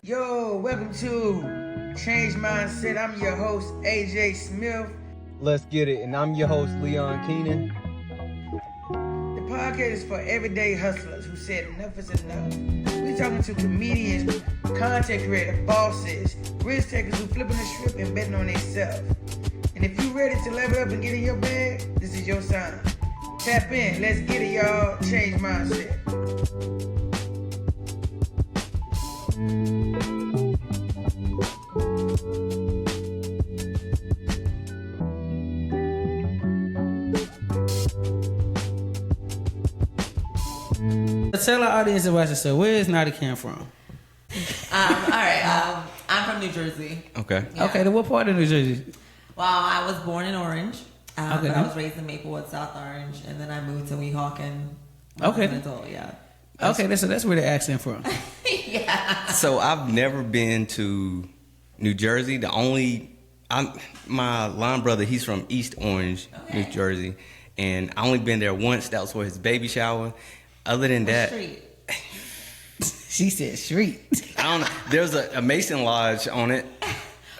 Yo, welcome to Change Mindset. I'm your host, AJ Smith. Let's get it. And I'm your host, Leon Keenan. The podcast is for everyday hustlers who said enough is enough. We're talking to comedians, content creators, bosses, risk takers who flipping the script and betting on themselves. And if you ready to level up and get in your bag, this is your sign. Tap in. Let's get it, y'all. Change Mindset. Tell our audience about yourself. Where is Nadi Kam from? All right. I'm from New Jersey. Okay. Yeah. Okay, then what part of New Jersey? Well, I was born in Orange. Okay. But I was raised in Maplewood, South Orange, and then I moved to Weehawken. Okay. Yeah. Okay, so that's where the accent from. Yeah. So I've never been to New Jersey. My line brother, he's from East Orange, Okay. New Jersey. And I only been there once. That was for his baby shower. Other than that, Street. She said street. I don't know. There's a Mason Lodge on it.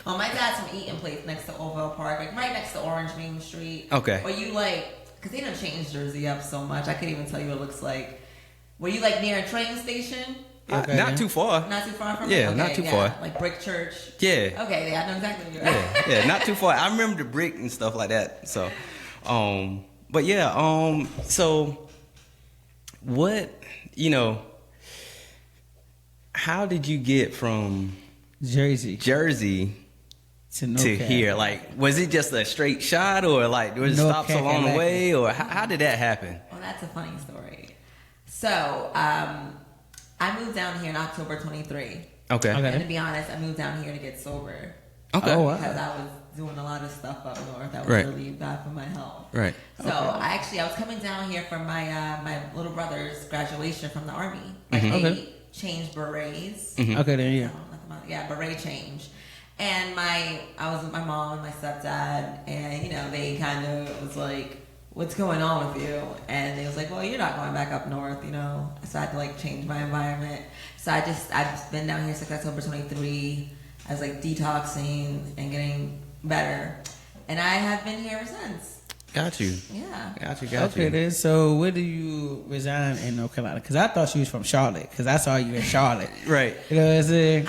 Well, my dad's from Eaton Place next to Oval Park, like right next to Orange Main Street. Okay. Were you because they done changed Jersey up so much, I couldn't even tell you what it looks like. Were you near a train station? Okay. Not too far. Not too far from Yeah, it? not too far. Like Brick Church? Yeah. Okay, yeah, I know exactly what you're Yeah, not too far. I remember the brick and stuff like that. So, but yeah, so what, how did you get from Jersey Jersey to here? Like, was it just a straight shot, or there was No stops along the cackalacky. way, or how did that happen? Well, that's a funny story. So, I moved down here in October 23. Okay. And to be honest, I moved down here to get sober. Okay. Oh, wow. Because I was doing a lot of stuff up north that was Right. really bad for my health. Right. So I was coming down here for my my little brother's graduation from the army. Like Mhm. they Okay. changed berets. Okay, then yeah. Yeah, beret change. And I was with my mom and my stepdad, and they kind of was like, "What's going on with you?" And they was like, "Well, you're not going back up north, So I had to change my environment. So I've been down here since October 23. I was detoxing and getting better, and I have been here ever since. Got you. Yeah. Got you. Okay, then so where do you resign in North Carolina? Because I thought she was from Charlotte, because I saw you in Charlotte. Right. You know what I'm saying?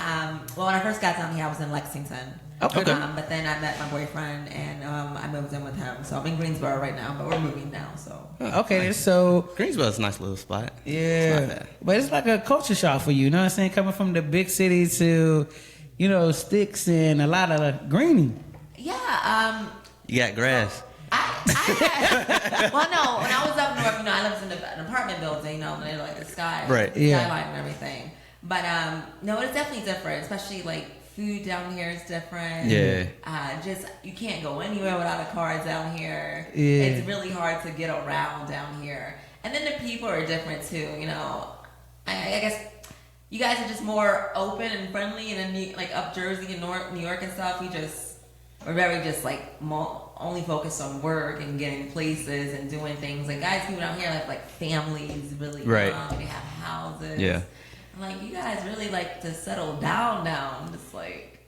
Well, when I first got down here, I was in Lexington. Okay. But then I met my boyfriend, and I moved in with him. So I'm in Greensboro right now, but we're moving now. So Okay, then so Greensboro's a nice little spot. It's not yeah, bad. but it's like a culture shock for you. You know what I'm saying? Coming from the big city to, sticks and a lot of greening. yeah. You got grass. Well, no, when I was up north, I lived in an apartment building, the sky, Right. the Yeah. skyline and everything. But no, it's definitely different, especially food down here is different. Yeah. Just you can't go anywhere without a car down here. Yeah. It's really hard to get around down here, and then the people are different too. I guess you guys are just more open and friendly, and then up Jersey and New York and stuff, we're very just only focused on work and getting places and doing things. Guys, people down here have families, really Right. young, they have houses. Yeah. I'm you guys really like to settle down now. I'm just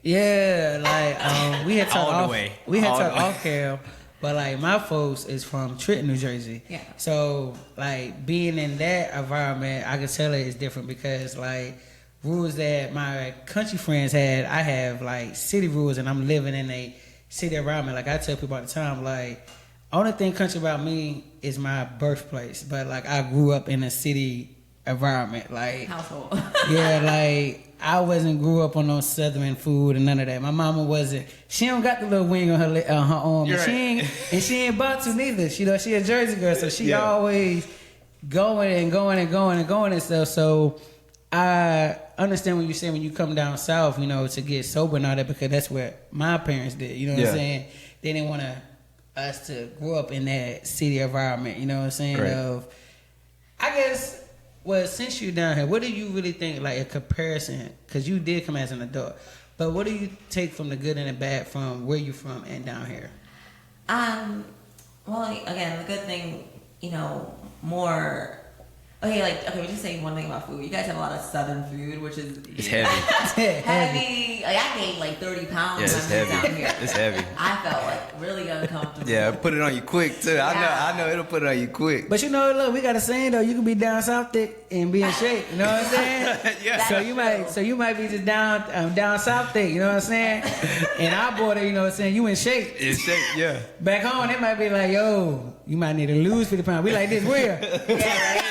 Yeah, we had talked All the off. way. We had All the talked way. off cam, but my folks is from Trenton, New Jersey. Yeah. So being in that environment, I can tell it's different because rules that my country friends had, I have city rules, and I'm living in a city environment. I tell people all the time, only thing country about me is my birthplace, but I grew up in a city environment, household. yeah, I grew up on no southern food and none of that. My mama wasn't. She don't got the little wing on her arm. You're and she ain't about to neither. She a Jersey girl, so she Yeah. always going and stuff. So I understand what you say when you come down south, to get sober and all that, because that's what my parents did. You know what I'm saying? They didn't want us to grow up in that city environment. You know what I'm saying? Right. I guess. Well, since you're down here, what do you really think, a comparison? Because you did come as an adult, but what do you take from the good and the bad from where you're from and down here? Well, again, the good thing, more Okay, we just saying one thing about food. You guys have a lot of Southern food, which is It's heavy. heavy. Like I gained like 30 pounds Yeah, when it's I moved heavy. down here. It's heavy. I felt like really uncomfortable. Yeah, put it on you quick too. I know it'll put it on you quick. But you know, look, we got a saying though. You can be down south thick and be in shape. You know what I'm saying? Yeah. So you might be just down south thick. You know what I'm saying? And our border, you know what I'm saying? You in shape. In shape, yeah. Back home, they might be like, yo, you might need to lose 50 pounds. We like this, where? Yeah, right.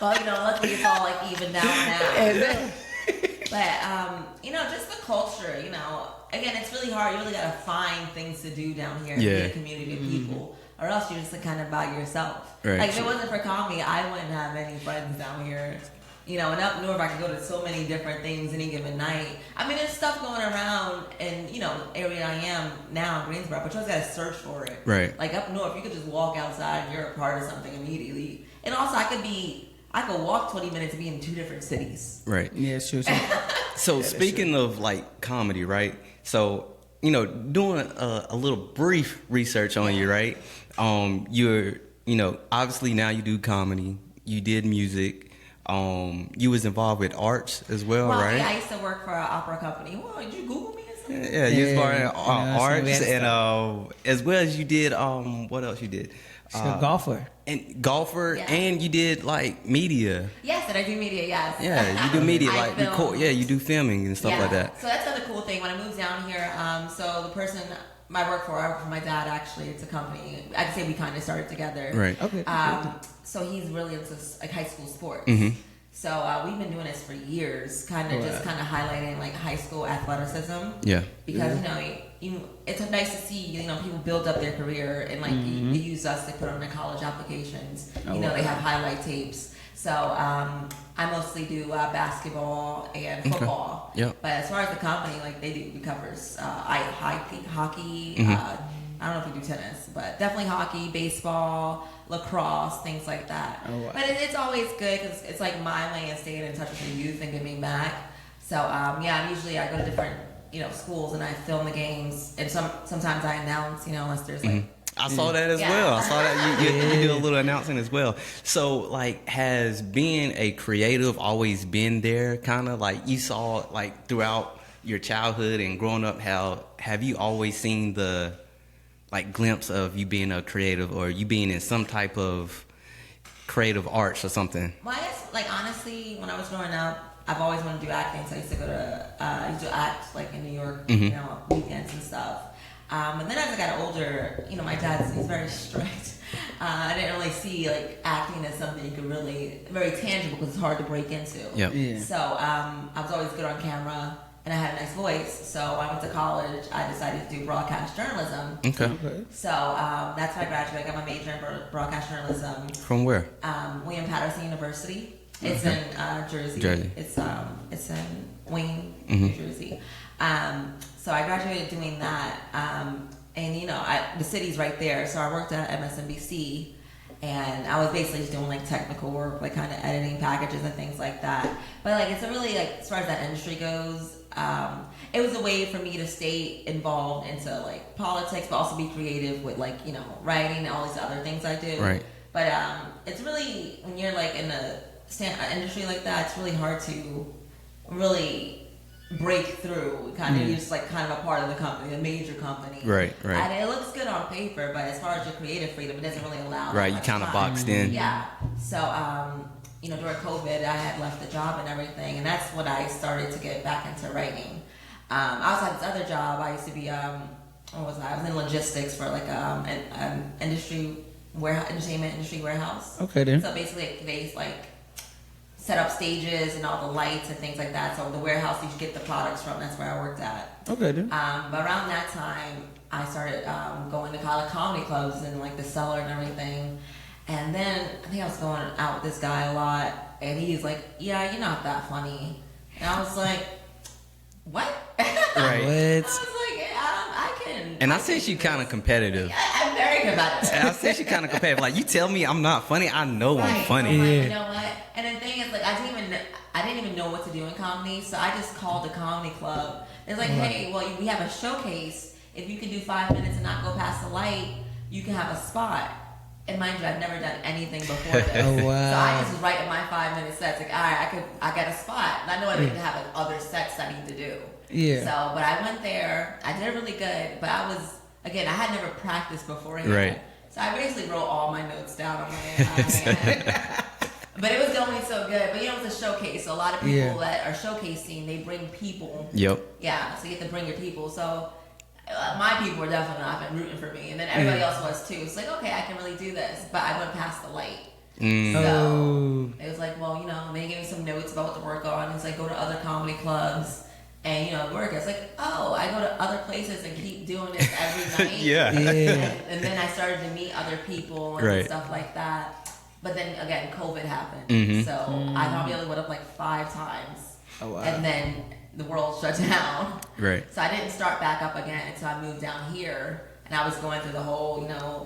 Well, luckily it's all like even down now. But just the culture. Again, it's really hard. You really gotta find things to do down here. Yeah. In a community of people, or else you're just kind of by yourself. Right. Like if it wasn't for comedy, I wouldn't have any friends down here. And up north, I could go to so many different things any given night. I mean, there's stuff going around in, the area I am now in Greensboro, but you always got to search for it. Right. Like up north, you could just walk outside and you're a part of something immediately. And also, I could walk 20 minutes and be in 2 different cities. Right. Yeah, it's true. So speaking of like comedy, right? So, doing a little brief research on you, right? You're, obviously now you do comedy, you did music. You was involved with arts as well, right? Yeah, I used to work for an opera company. Well, did you Google me or something? Yeah, you was part of arts, so and as well as you did, what else you did? Golfer. And golfer, Yeah. and you did like media. Yes, and I do media, yes. Yeah, you do media, I like film. record. Yeah, you do filming and stuff like that. So that's another cool thing. When I moved down here, so the person I work for my dad, actually, it's a company. I can say we kind of started together. Right. Okay. So he's really into like high school sports. Mm-hmm. So we've been doing this for years, kind of highlighting like high school athleticism. Yeah. Because it's nice to see people build up their career and like they use us to put on their college applications. They have highlight tapes. So I mostly do basketball and football. Yeah. But as far as the company, like it covers hockey. I don't know if we do tennis, but definitely hockey, baseball, lacrosse, things like that. Oh, wow. But it's always good because it's like my way of staying in touch with the youth and giving back. So usually I go to different schools and I film the games, and sometimes I announce unless there's like. I saw that as well. I saw that you do a little announcing as well. So, like, has being a creative always been there? Kind of like you saw, like, throughout your childhood and growing up. Have you always seen the glimpse of you being a creative, or you being in some type of creative arts or something? Well, I guess, honestly, when I was growing up, I've always wanted to do acting. So I used to go to I used to act like in New York, weekends and stuff. And then as I got older, my he's very strict. I didn't really see acting as something you could really very tangible because it's hard to break into. Yep. Yeah. So I was always good on camera, and I had a nice voice. So when I went to college, I decided to do broadcast journalism. Okay. So that's when I graduated. I got my major in broadcast journalism. From where? William Patterson University. It's in Jersey. It's in Wayne, New Jersey. So I graduated doing that, and the city's right there. So I worked at MSNBC, and I was basically just doing technical work, kind of editing packages and things like that. But it's a really as far as that industry goes, it was a way for me to stay involved into politics, but also be creative with writing and all these other things I do. Right. But it's really when you're in a industry like that, it's really hard to really break through. You're just kind of a part of the company, a major company. Right. And it looks good on paper, but as far as your creative freedom, it doesn't really allow. Right, you kind of boxed in. Yeah. So during COVID, I had left the job and everything, and that's when I started to get back into writing. I also had this other job. I used to be what was I? I was in logistics for an entertainment industry warehouse. Okay, then. So basically, they set up stages and all the lights and things like that. So the warehouse you get the products from, that's where I worked at. Okay, then. But around that time, I started going to comedy clubs and the Cellar and everything. And then I think I was going out with this guy a lot, and he's like, "Yeah, you're not that funny." And I was like, "What?" Right. I was like, "I can." And I think she's kind of competitive. I'm very competitive. And I think she's kind of competitive. You tell me I'm not funny, I know I'm funny. You know what? And the thing is, I didn't even know what to do in comedy, so I just called the comedy club. It's hey, well, we have a showcase. If you can do 5 minutes and not go past the light, you can have a spot. And mind you, I've never done anything before this. Oh, wow. So I just was writing my 5-minute sets. Like, all right, I got a spot. And I know I need to have like other sets I need to do. Yeah. So, but I went there. I did really good. But I had never practiced beforehand. Right. So I basically wrote all my notes down on my iPad. But it was going so good. But it's a showcase. So a lot of people that are showcasing, they bring people. Yep. Yeah. So you have to bring your people. So my people were definitely not been rooting for me, and then everybody else was too. It's like, okay, I can really do this, but I went past the light. So it was like, well, they gave me some notes about what to work on. It's like, go to other comedy clubs and work. It's like, oh, I go to other places and keep doing this every night. And then I started to meet other people and stuff like that. But then again, COVID happened, so I probably only went up like 5 times. Oh, wow. And then the world shut down. Right. So I didn't start back up again until I moved down here, and I was going through the whole,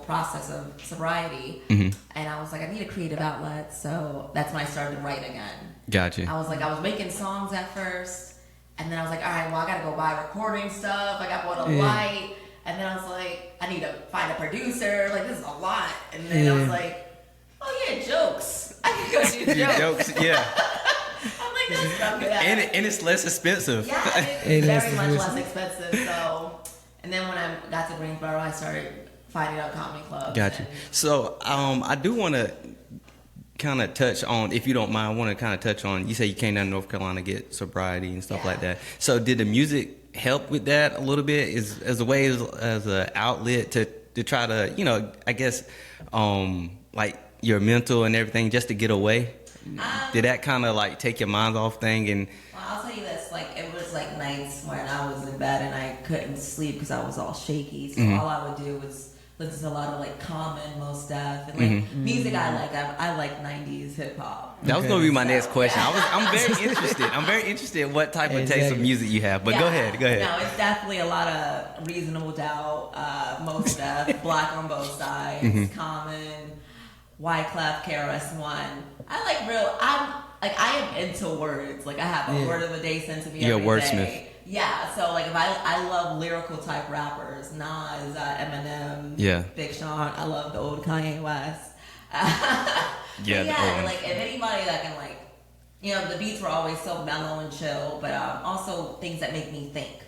process of sobriety. And I was like, I need a creative outlet, so that's when I started to write again. Gotcha. I was making songs at first, and then I was like, all right, well, I gotta go buy recording stuff. I got bought a light, and then I was like, I need to find a producer. Like, this is a lot. And then I was like, oh yeah, jokes. I can go do jokes. Yeah. I'm like, that's not good. And it's less expensive. Yeah, it's very much less expensive. So, and then when I got to Greensboro, I started finding out comedy clubs. Gotcha. So, I do want to kind of touch on, if you don't mind, I want to kind of touch on, you say you came down to North Carolina to get sobriety and stuff like that. So did the music help with that a little bit as a way as an outlet to try to, I guess, like your mental and everything just to get away? Did that kind of like take your mind off thing? And well, I'll tell you this, like it was like nights when I was in bed and I couldn't sleep because I was all shaky. So all I would do was listen to a lot of like Common, Most Def, and like music I like 90s hip hop. That was gonna be my next question. I'm very interested. I'm very interested in what type of taste of music you have. But go ahead. No, it's definitely a lot of Reasonable Doubt, Most Def, Black on Both Sides, Common, Wyclef, KRS-One. I am into words. Like I have a word of the day sent to me every day. You're a wordsmith. Yeah, so like if I love lyrical type rappers, Nas, Eminem, Big Sean. I love the old Kanye West. Like if anybody that can like, the beats were always so mellow and chill, but also things that make me think.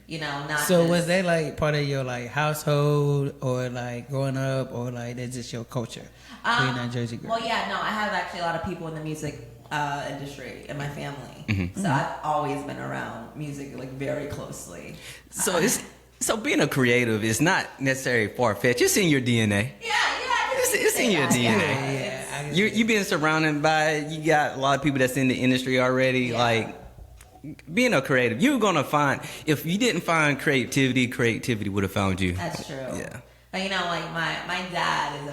Not so just, was they like part of your like household or like growing up or like that's just your culture being a Jersey girl? Well, yeah, no, I have actually a lot of people in the music industry in my family, so I've always been around music like very closely. So being a creative is not necessarily far-fetched. It's in your DNA. It's in your DNA. You've been surrounded by it. You got a lot of people that's in the industry already. Like being a creative, you're gonna find. If you didn't find creativity would have found you. That's true. Yeah. But like my dad is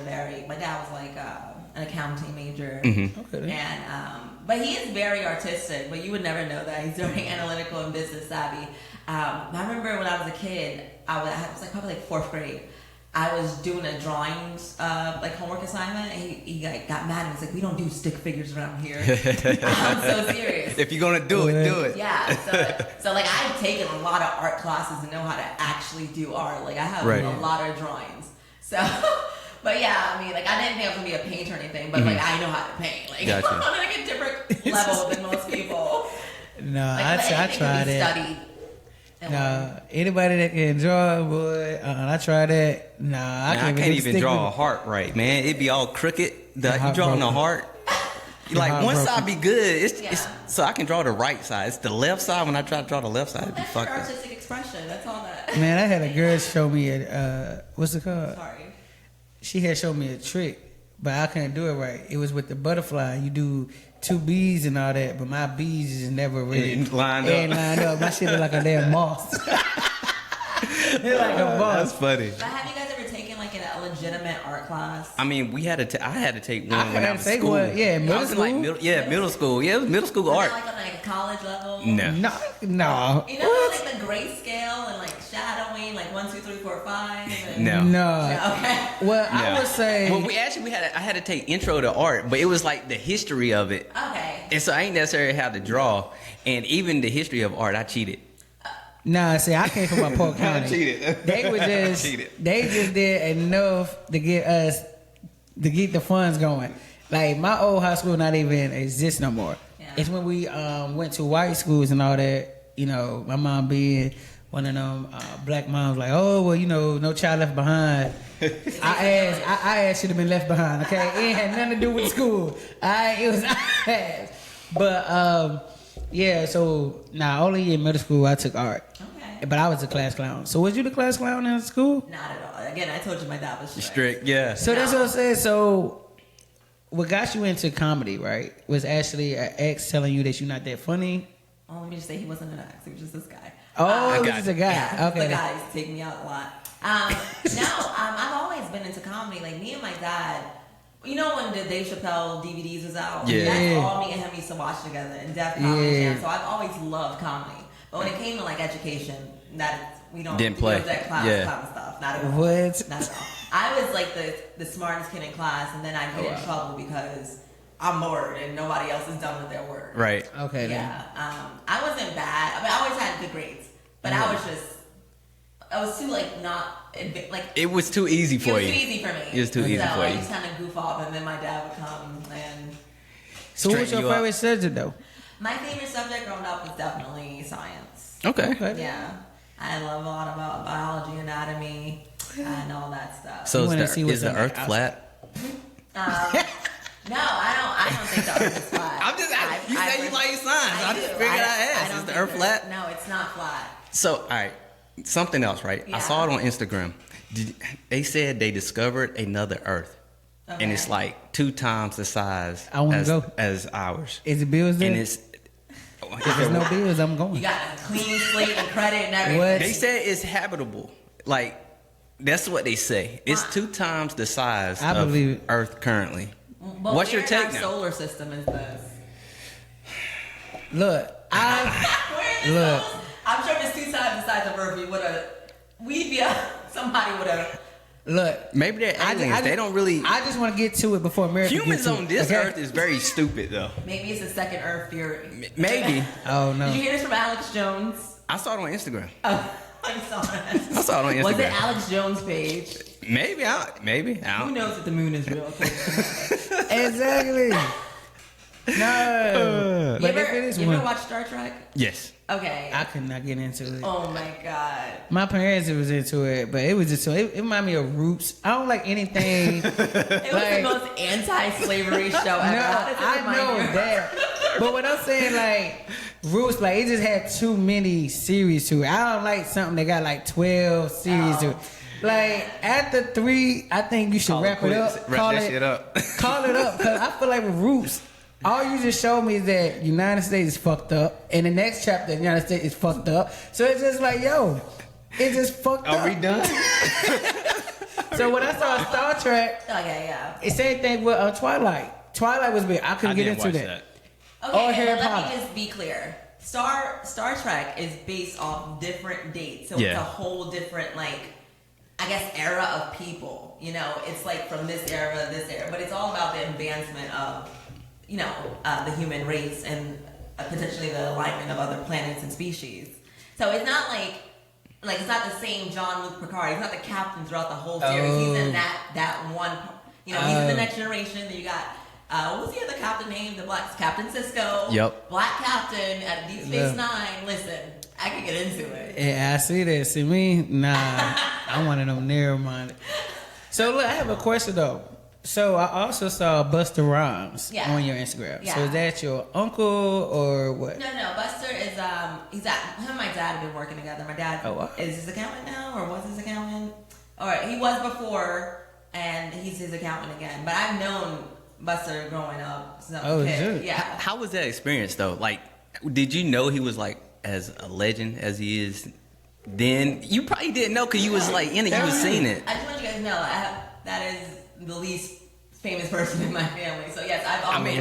my dad was like an accounting major, Okay. and but he is very artistic. But you would never know that he's very analytical and business savvy. I remember when I was a kid, I was like probably like 4th grade. I was doing a drawings like homework assignment, and he like got mad and was like, "We don't do stick figures around here." I'm so serious. If you're gonna do it. Yeah. So like I've taken a lot of art classes and know how to actually do art. Like I have a lot of drawings. So, but yeah, I mean, like I didn't think I was gonna be a painter or anything, but like I know how to paint. Like Gotcha. I'm on like a different level than most people. No, Like, I tried it. Studied. Anybody that can draw, boy, I tried that. I can't even draw a heart right, man. It'd be all crooked. You drawing a heart. Like one side be good. It's so I can draw the right side. It's the left side. When I try to draw the left side, it'd be fucked up. Artistic expression. That's all that. Man, I had a girl show me what's it called? Sorry. She had showed me a trick, but I couldn't do it right. It was with the butterfly. You do 2 bees and all that, but my bees is never really lined up. My shit look like a damn moth. It's like a moth. That's funny. But have you guys ever taken like a legitimate art class? I mean, I had to take one when I was in school. Middle school. Middle school. Yeah, it was middle school art. Not like on like a college level. No. You know, like the grayscale and like shadowing, like 1, 2, 3, 4, 5. No. Okay. Well, I would say. Well, I had to take intro to art, but it was like the history of it. Okay. And so I ain't necessarily had to draw, and even the history of art, I cheated. Nah, see, I came from a poor county. I cheated. They just did enough to get us to get the funds going. Like my old high school not even exist no more. Yeah. It's when we went to white schools and all that. You know, my mom being one of them black moms, like, oh well, you know, no child left behind. I ass should have been left behind. Okay, it had nothing to do with school. It was ass. But yeah, so only in middle school I took art. Okay. But I was a class clown. So was you the class clown in school? Not at all. Again, I told you my dad was Strict, yeah. So that's what I said. So what got you into comedy, right, was actually an ex telling you that you're not that funny? Oh, let me just say he wasn't an ex. He was just this guy. Oh, he was just a guy. Yeah, Okay. the guy used to take me out a lot. I've always been into comedy. Like, me and my dad, you know when the Dave Chappelle DVDs was out? Yeah. That's all me and him used to watch together in Def Comedy Jam. So I've always loved comedy. But when it came to, like, education, we don't Didn't play. do that class kind of stuff. Not at all. What? Not at all. I was, like, the smartest kid in class, and then I'd get in trouble because I'm bored and nobody else is done with their work. Right. Okay. Yeah. I wasn't bad. I mean, I always had good grades. But I was too, like, not, like... It was too easy for you. It was too easy for me. It was too easy for So I you. just kind of goof off, and then my dad would come, and... So what was your Straighten you favorite subject though? My favorite subject growing up was definitely science. Okay. Yeah. I love a lot about biology, anatomy, and all that stuff. So wanna see what's is the on Earth the flat? No, I don't think the Earth is flat. I'm just asking. You say you like science. I just do. figured I'd ask. don't Is the think Earth flat? No, it's not flat. So, all right, something else, right? Yeah. I saw it on Instagram. They said they discovered another Earth, and Okay. it's like 2 times the size I wanna go. as ours. Is the bills there? And it's If there's no bills, I'm You going. got a clean slate and credit and everything. What? they said it's habitable. Like that's what they say. It's 2 times the size I of believe it. Earth currently. But What's your where take in our now? solar system is this? Look, Where is Look. this? I'm sure if it's 2 times the size of Earth, somebody would have. look. Maybe they're aliens. They don't really. I just want to get to it before America Humans gets to on it, this okay? Earth is very stupid though. Maybe it's a second Earth theory. Maybe. Oh no. Did you hear this from Alex Jones? I saw it on Instagram. Oh, I saw it. I saw it on Was it Instagram. Alex Jones' page? Maybe. I Who don't. knows if the moon is real? Exactly. No. You But if it is ever one, watch Star Trek? Yes. Okay. I could not get into it. Oh my god. My parents was into it, but it was just so it reminded me of Roots. I don't like anything. It was the most anti-slavery show ever. No, How does it I remind know you? that. But what I'm saying, like, Roots, like, it just had too many series to it. I don't like something that got like 12 series to it. Like, after 3, I think you should Call it wrap it up. quits. Wrap that shit up. Call it up. Because I feel like with Roots, all you just showed me is that United States is fucked up. And the next chapter, the United States is fucked up. So it's just like, yo, it's just fucked up. Are we done? So when I saw Star Trek, Okay, yeah. it's same thing with Twilight. Twilight was big. I couldn't get into that. Okay, Or Harry let Potter. me just be clear. Star Trek is based off different dates, so it's Yeah. a whole different, like, I guess, era of people. You know, it's like from this era to this era, but it's all about the advancement of, you know, the human race and potentially the alignment of other planets and species. So it's not like it's not the same Jean-Luc Picard. He's not the captain throughout the whole series. He's in that one. You know, he's in the Next Generation. Then you got. What was the other captain name? The Black Captain Sisko. Yep. Black Captain at Deep Space Nine. Listen, I could get into it. Yeah, I see that. See me? Nah, I'm one of them narrow-minded. So look, I have a question though. So I also saw Busta Rhymes on your Instagram. Yeah. So is that your uncle or what? No, Buster is him and my dad have been working together. My dad is his accountant now, or was his accountant, or he was before, and he's his accountant again. But I've known Buster growing up. So shit. yeah. How was that experience though? Like, did you know he was like as a legend as he is? Then you probably didn't know because you was like in it. You was seeing it. I just want you guys to know that is the least famous person in my family. So yes, I've always.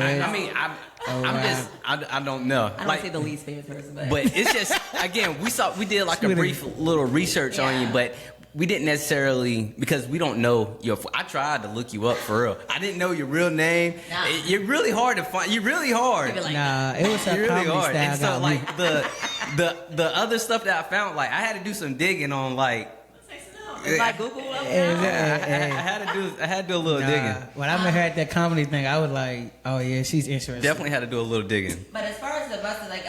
I don't know. I don't say the least famous person, But it's just again we did like a brief little research on you, but we didn't necessarily because we don't know your. I tried to look you up for real. I didn't know your real name. Nah. You're really hard to find. You're really hard. Like, Nah, it was a You're really comedy hard. style. And so got me. like the other stuff that I found, like I had to do some digging on like. That's nice to know. Was my Google up I there? had to do a little digging. When I met her at that comedy thing, I was like, oh yeah, she's interesting. Definitely had to do a little digging. But as far as the bus, like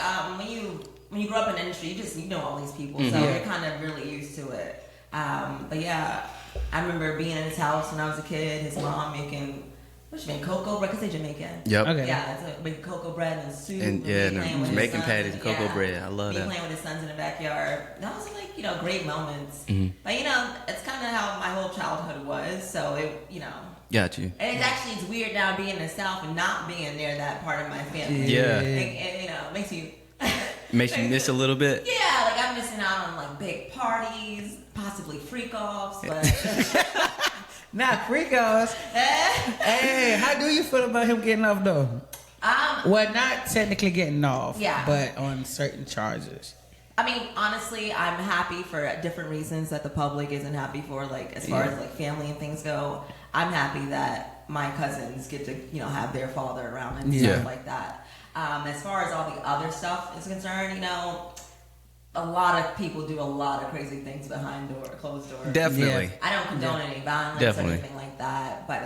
when you grow up in the industry, you know all these people, so you're kind of really used to it. But yeah, I remember being in his house when I was a kid. His mom making. What's she making? Cocoa bread? Because they're Jamaican. Yep. Okay. Yeah, it's making cocoa bread and soup. And Jamaican patties and cocoa bread. I love that. Playing with his sons in the backyard. That was like, great moments. Mm-hmm. But, it's kind of how my whole childhood was. So, Got you. And it's weird now being in the South and not being near that part of my family. Yeah. It makes you... Makes you miss a little bit? Yeah, like I'm missing out on like big parties, possibly freak-offs, but... Not freak-offs. Hey, how do you feel about him getting off though? Well, not technically getting off, but on certain charges. I mean, honestly, I'm happy for different reasons that the public isn't happy for, like as far as like family and things go. I'm happy that my cousins get to, have their father around and stuff like that. As far as all the other stuff is concerned, a lot of people do a lot of crazy things behind closed doors. Definitely. Yeah. I don't condone any violence or anything like that, but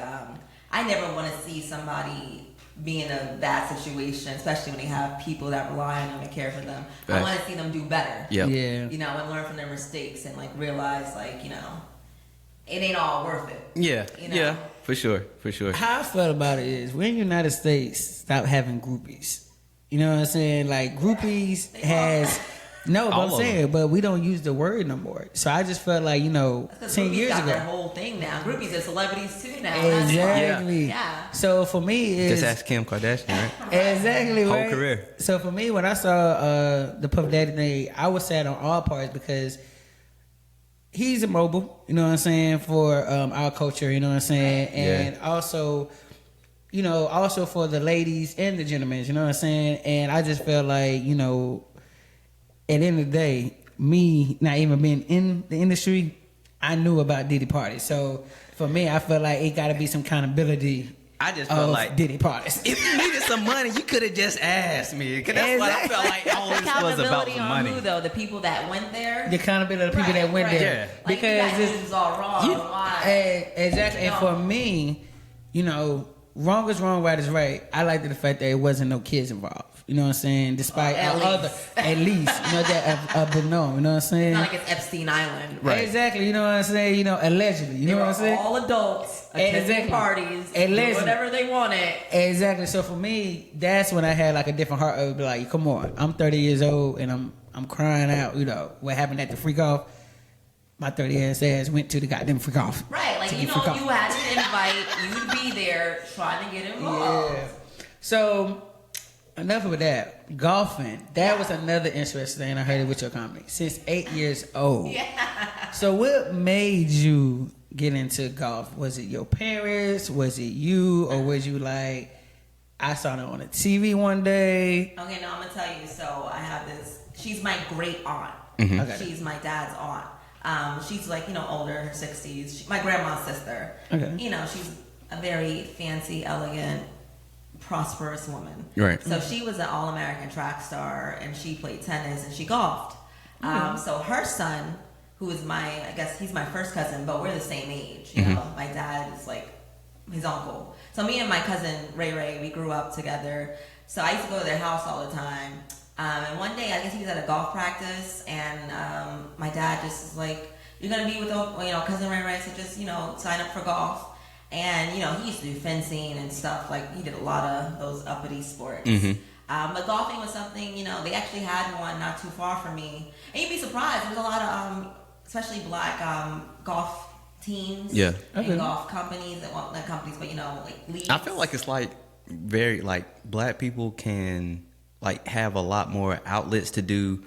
I never want to see somebody be in a bad situation, especially when they have people that rely on them and care for them. I want to see them do better. Yep. Yeah. And learn from their mistakes and like realize like, it ain't all worth it. Yeah. Yeah. For sure. How I felt about it is we're in the United States, stop having groupies. You know what I'm saying? Like groupies has... No, but I'm saying, but we don't use the word no more. So I just felt like, 10 years ago. Their whole thing now. Groupies are celebrities too now. Exactly. Yeah. So for me, it's... Just ask Kim Kardashian, right? Exactly, Whole right? career. So for me, when I saw the Puff Daddy thing, I was sad on all parts because he's immobile, you know what I'm saying, for our culture, you know what I'm saying? And also... also for the ladies and the gentlemen, you know what I'm saying? And I just felt like, at the end of the day, me not even being in the industry, I knew about Diddy parties. So for me, I felt like it got to be some accountability. I just felt like Diddy parties. If you needed some money, you could have just asked me. Cause that's what I felt like. All this was about some money. Who though? The people that went there. The accountability of the people that went there. Yeah. Like, because this is all wrong. Why? Exactly. And for me, wrong is wrong, right is right. I liked the fact that it wasn't no kids involved. You know what I'm saying? Despite at least, that been known. You know what I'm saying? It's not like it's Epstein Island. Right. Exactly. You know what I'm saying? Allegedly. You know what I'm saying? All adults attending parties, do whatever they wanted. Exactly. So for me, that's when I had like a different heart. I would be like, come on, I'm 30 years old and I'm crying out. What happened at the freak off? My 30 ass went to the goddamn freak off. Right. Like you had an invite. You'd be there trying to get involved. Yeah. So. Enough of that. Golfing. That was another interesting thing I heard it with your comedy. Since 8 years old. Yeah. So what made you get into golf? Was it your parents? Was it you? Or was you like, I saw it on the TV one day? Okay, no, I'm going to tell you. So I have this. She's my great aunt. Mm-hmm. Okay. She's my dad's aunt. She's like, older, her 60s. My grandma's sister. Okay. She's a very fancy, elegant, prosperous woman. Right. So she was an all-American track star, and she played tennis and she golfed. So her son, who is I guess he's my first cousin, but we're the same age. My dad is like his uncle. So me and my cousin Ray, we grew up together. So I used to go to their house all the time. And one day, I guess he was at a golf practice, and my dad just was like, "You're gonna be with cousin Ray, so just sign up for golf." And, he used to do fencing and stuff. Like, he did a lot of those uppity sports. Mm-hmm. But golfing was something, they actually had one not too far from me. And you'd be surprised. There's a lot of, especially black golf teams. Yeah. And golf companies. Well, not companies, but, like leagues. I feel like it's like very, like, black people can, like, have a lot more outlets to do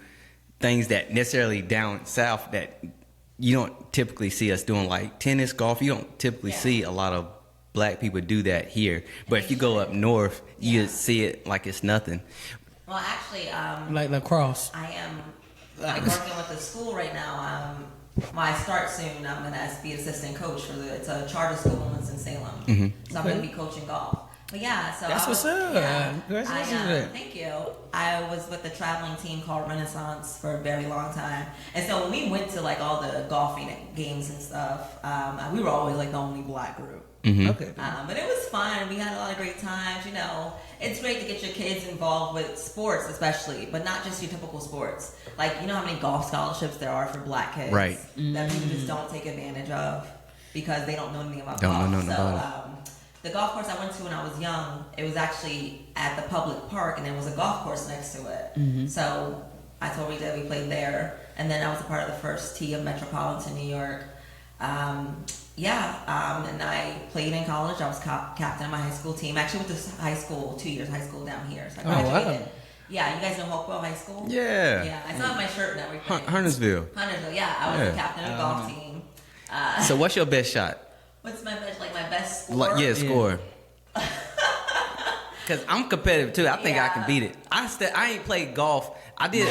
things that necessarily down south that... You don't typically see us doing like tennis, golf. You don't typically see a lot of black people do that here. But if you go up north, you see it like it's nothing. Well, actually, like lacrosse. I am working with the school right now. When I start soon, I'm going to be assistant coach for it's a charter school in Winston-Salem. Mm-hmm. So I'm going to be coaching golf. But yeah, so That's what's up. Congratulations. Thank you. I was with a traveling team called Renaissance for a very long time, and so when we went to like all the golfing games and stuff, we were always like the only black group. Mm-hmm. Okay. But it was fun. We had a lot of great times. It's great to get your kids involved with sports, especially, but not just your typical sports. Like, you know how many golf scholarships there are for black kids, right? That people just don't take advantage of because they don't know anything about don't golf. Know nothing about it. The golf course I went to when I was young, it was actually at the public park, and there was a golf course next to it. Mm-hmm. So I told Rita we played there, and then I was a part of the first tee of Metropolitan New York. And I played in college. I was captain of my high school team. Actually went to high school, 2 years high school down here. So I graduated. Wow. Yeah, you guys know Hopewell High School? Yeah. Yeah, I still have my shirt and everything. Huntersville. Yeah. I was the captain of the golf team. So what's your best shot? What's my best score? Score. Cause I'm competitive too. I think I can beat it. I ain't played golf. I was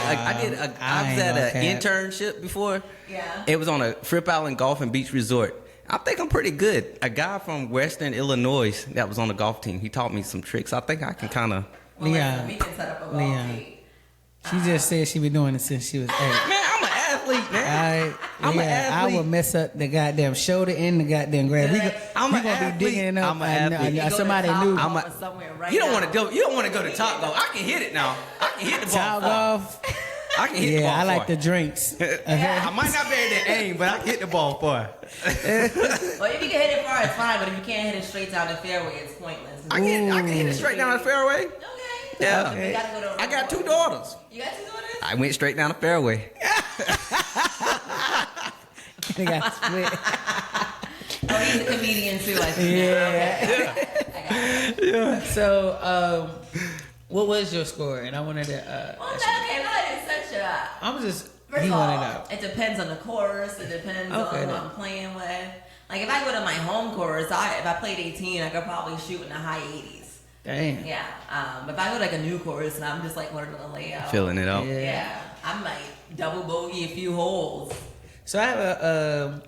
at an internship before. Yeah. It was on a Fripp Island Golf and Beach Resort. I think I'm pretty good. A guy from Western Illinois that was on the golf team, he taught me some tricks. I think I can kind of. We can set up a golf team. She just said she been doing it since she was 8. Man, I'm an athlete, man. I'm an athlete. I would mess up the goddamn shoulder and the goddamn grab. I'm we an gonna athlete. be digging it up. I'm an athlete. Somebody new. You don't want to go. You don't want to go to Top Golf. I can hit it now. I can hit the ball. Top golf. I can hit the ball. I like far. the drinks. Okay. I might not be able to aim, but I can hit the ball far. Well, if you can hit it far, it's fine. But if you can't hit it straight down the fairway, it's pointless. I can hit it straight down the fairway. Okay. Yeah. You gotta go to I got 2 daughters. You got 2 daughters? I went straight down the fairway. They got split. Oh, he's a comedian too, I think. Yeah. Okay. Yeah. So, what was your score? And I wanted to. Well, okay, that is such a. I'm just. First He of all, wanted out. it depends on the course. It depends on who I'm playing with. Like if I go to my home course, if I played 18, I could probably shoot in the high 80s. Damn. Yeah. But if I go to like a new course and I'm just like learning the layout, Filling it out. Yeah. I'm like double bogey a few holes. So I have a.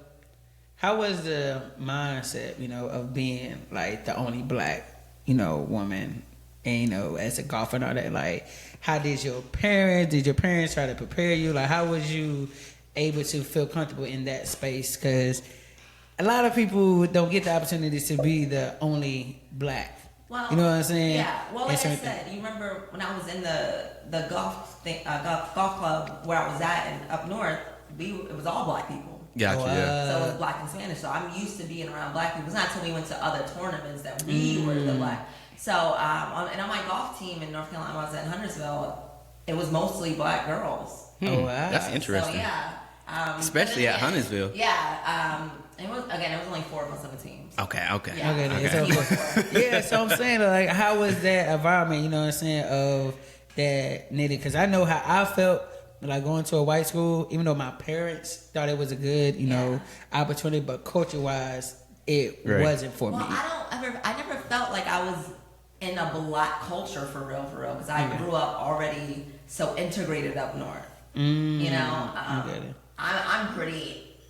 How was the mindset, of being like the only black, woman, and as a golfer and all that? Like, how did your parents try to prepare you? Like, how was you able to feel comfortable in that space? Because a lot of people don't get the opportunity to be the only black. Well, you know what I'm saying? Yeah. Well, like I said, you remember when I was in the golf club where I was at and up north, it was all black people. Gotcha. Yeah. So it was black and Spanish. So I'm used to being around black people. It's not until we went to other tournaments that we were the black. So and on my golf team in North Carolina, when I was at Huntersville, it was mostly black girls. Oh wow, that's interesting. So yeah. Especially at Huntersville. Yeah. It was only 4 of us on the team. Okay. Yeah. Yeah, so I'm saying, like, how was that environment, you know what I'm saying, of that knitting? Because I know how I felt, like, going to a white school, even though my parents thought it was a good, opportunity, but culture-wise, it wasn't for me. I never felt like I was in a black culture for real, because I grew up already so integrated up north.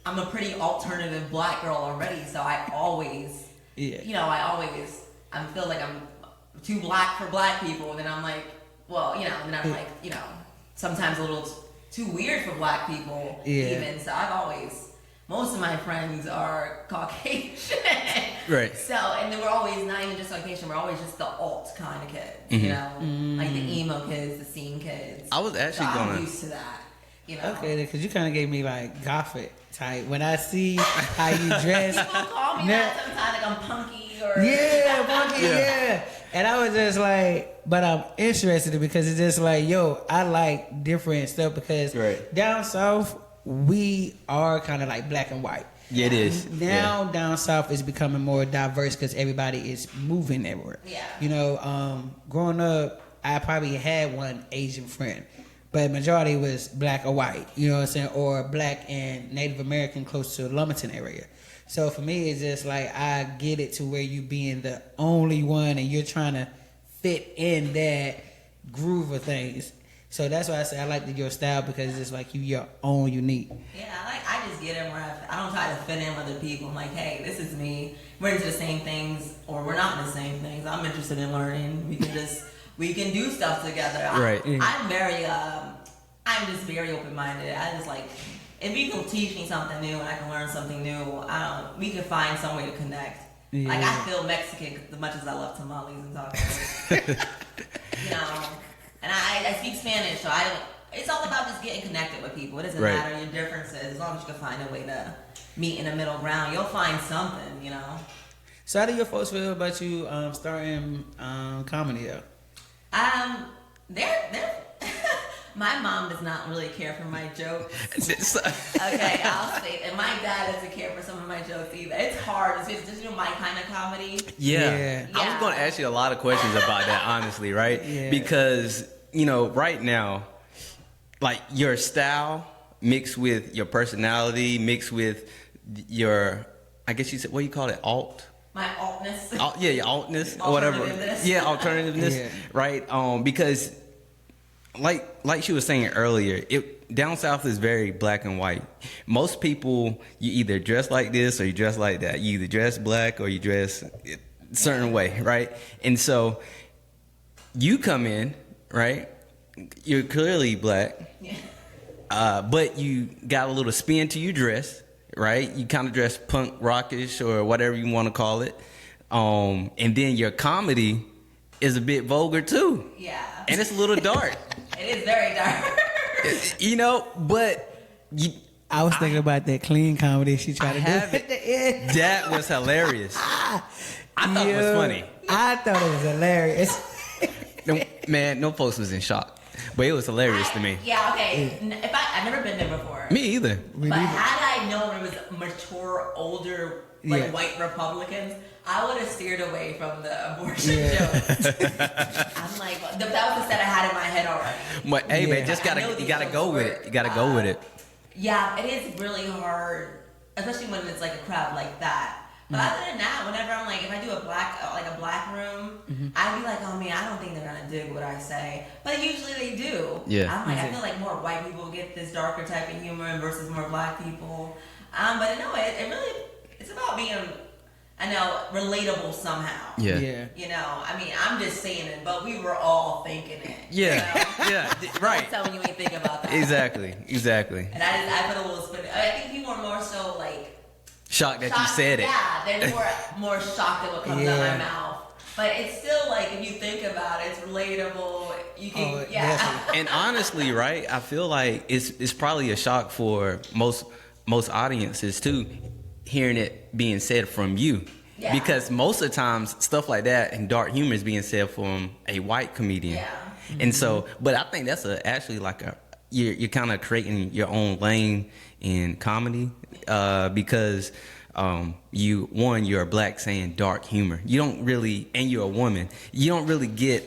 I'm a pretty alternative black girl already, so I always, I feel like I'm too black for black people, and then I'm like, and then I'm like, sometimes a little too weird for black people, even. So most of my friends are Caucasian. Right. So, and then we're always not even just Caucasian, we're always just the alt kind of kids, like the emo kids, the scene kids. I was actually I'm used to that. Okay, because you kind of gave me like gothic type. When I see how you dress, people call me that sometimes, like I'm punky or punky, yeah. And I was just like, but I'm interested because it's just like, I like different stuff because down south we are kind of like black and white. Yeah, it is. Now down south is becoming more diverse because everybody is moving everywhere. Yeah. Growing up, I probably had one Asian friend. But majority was black or white, you know what I'm saying? Or black and Native American close to the Lumberton area. So for me, it's just like I get it to where you being the only one and you're trying to fit in that groove of things. So that's why I say I like your style because it's like you your own unique. Yeah, I just get in where I don't try to fit in with other people. I'm like, hey, this is me. We're into the same things, or we're not in the same things. I'm interested in learning. We can do stuff together. Right. I'm just very open-minded. I just like, if you can teach me something new and I can learn something new, we can find some way to connect. Yeah. Like, I feel Mexican as much as I love tamales and tacos. You know, and I speak Spanish, so it's all about just getting connected with people. It doesn't matter your differences. As long as you can find a way to meet in the middle ground, you'll find something, you know. So how do your folks feel about you starting comedy though? They're my mom does not really care for my jokes. Okay, I'll say, and my dad doesn't care for some of my jokes either. It's hard. It's just my kind of comedy. Yeah. I was going to ask you a lot of questions about that, honestly, right? Yeah. Because, right now, like your style mixed with your personality, mixed with your, I guess you said, what do you call it? My altness. Your altness or whatever. Yeah, alternativeness. Right? Because like she was saying earlier, down south is very black and white. Most people, you either dress like this or you dress like that. You either dress black or you dress a certain way, right? And so you come in, right? You're clearly black, but you got a little spin to your dress, right? You kind of dress punk rockish or whatever you want to call it. And then your comedy is a bit vulgar too. Yeah. And it's a little dark. It is very dark. But I was thinking about that clean comedy she tried to do at the end. That was hilarious. I thought it was funny. I thought it was hilarious. No folks was in shock. But it was hilarious to me. Yeah, okay. I've never been there before. Me either. Had I known it was mature, older, white Republicans, I would have steered away from the abortion jokes. I'm like, that was the set I had in my head already. But hey, man, you gotta go with it. You gotta go with it. Yeah, it is really hard, especially when it's like a crowd like that. But other than that, whenever I'm like, if I do a black room, I'd be like, oh man, I don't think they're gonna dig what I say. But usually they do. Yeah. I'm like, I feel like more white people get this darker type of humor versus more black people. But no, it really, it's about being, relatable somehow. Yeah. I'm just saying it, but we were all thinking it. Yeah. Yeah. Right. I'm telling you ain't think about that. Exactly. And I put a little spin. I think people are more so like, shocked that you said it. Yeah, they're more shocked at what comes out of my mouth. But it's still like, if you think about it, it's relatable. You can, And honestly, right, I feel like it's probably a shock for most audiences too, hearing it being said from you. Yeah. Because most of the times, stuff like that and dark humor is being said from a white comedian. Yeah. And so, but I think that's you're kind of creating your own lane in comedy, because you're a black saying dark humor. You don't really, and you're a woman, you don't really get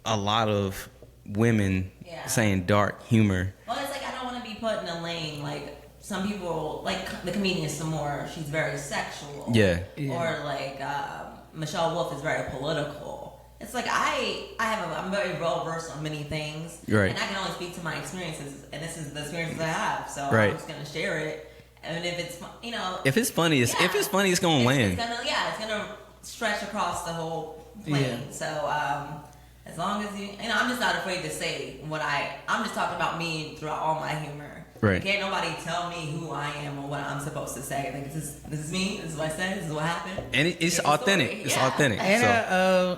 a lot of women saying dark humor. Well, it's like, I don't want to be put in a lane like some people, like the comedian Samora, she's very sexual. Yeah. Or like Michelle Wolf is very political. It's like I'm very well versed on many things, right? And I can only speak to my experiences, and this is the experiences I have. So right. I'm just gonna share it, and if it's if it's funny, it's gonna land. It's gonna stretch across the whole plane. Yeah. So as long as I'm just not afraid to say I'm just talking about me throughout all my humor. Right. Can't nobody tell me who I am or what I'm supposed to say. Like, this is me. This is what I said. This is what happened. And it's authentic. It's authentic. And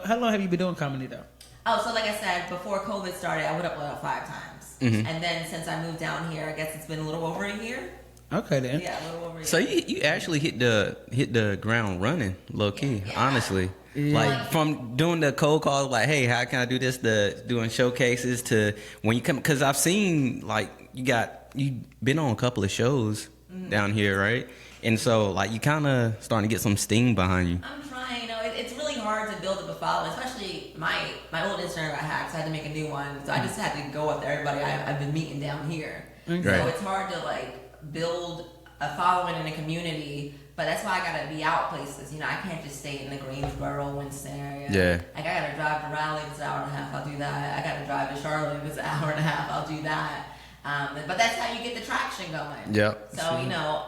how long have you been doing comedy though? Oh, so like I said, before COVID started, I went up about 5 times. Mm-hmm. And then since I moved down here, I guess it's been a little over a year. Okay then. Yeah, a little over a year. So you actually hit the ground running, low key, honestly. Yeah. Like from doing the cold calls, like, hey, how can I do this? To doing showcases to when you come, because I've seen like you've been on a couple of shows down here, right? And so like you kind of starting to get some steam behind you. I'm trying. It's really hard to build up a following, especially my old Instagram got hacked, so I had to make a new one. So I just had to go up to everybody I've been meeting down here. Okay. So it's hard to like build a following in a community. But that's why I gotta be out places. I can't just stay in the Greensboro, Winston area. Yeah. Like I gotta drive to Raleigh, if it's an hour and a half, I'll do that. I gotta drive to Charlotte, if it's an hour and a half, I'll do that. But that's how you get the traction going. Yep. So, you know,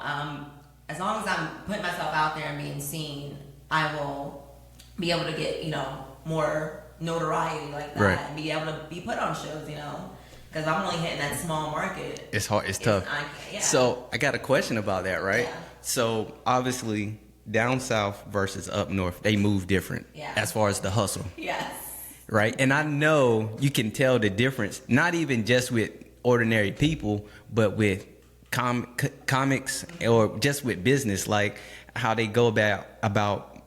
as long as I'm putting myself out there and being seen, I will be able to get, you know, more notoriety like that, right, and be able to be put on shows, you know, because I'm only hitting that small market. It's hard. It's tough. Yeah. So I got a question about that, right? Yeah. So obviously, down south versus up north, they move different as far as the hustle. Yes. Right, and I know you can tell the difference, not even just with ordinary people, but with comics or just with business, like how they go about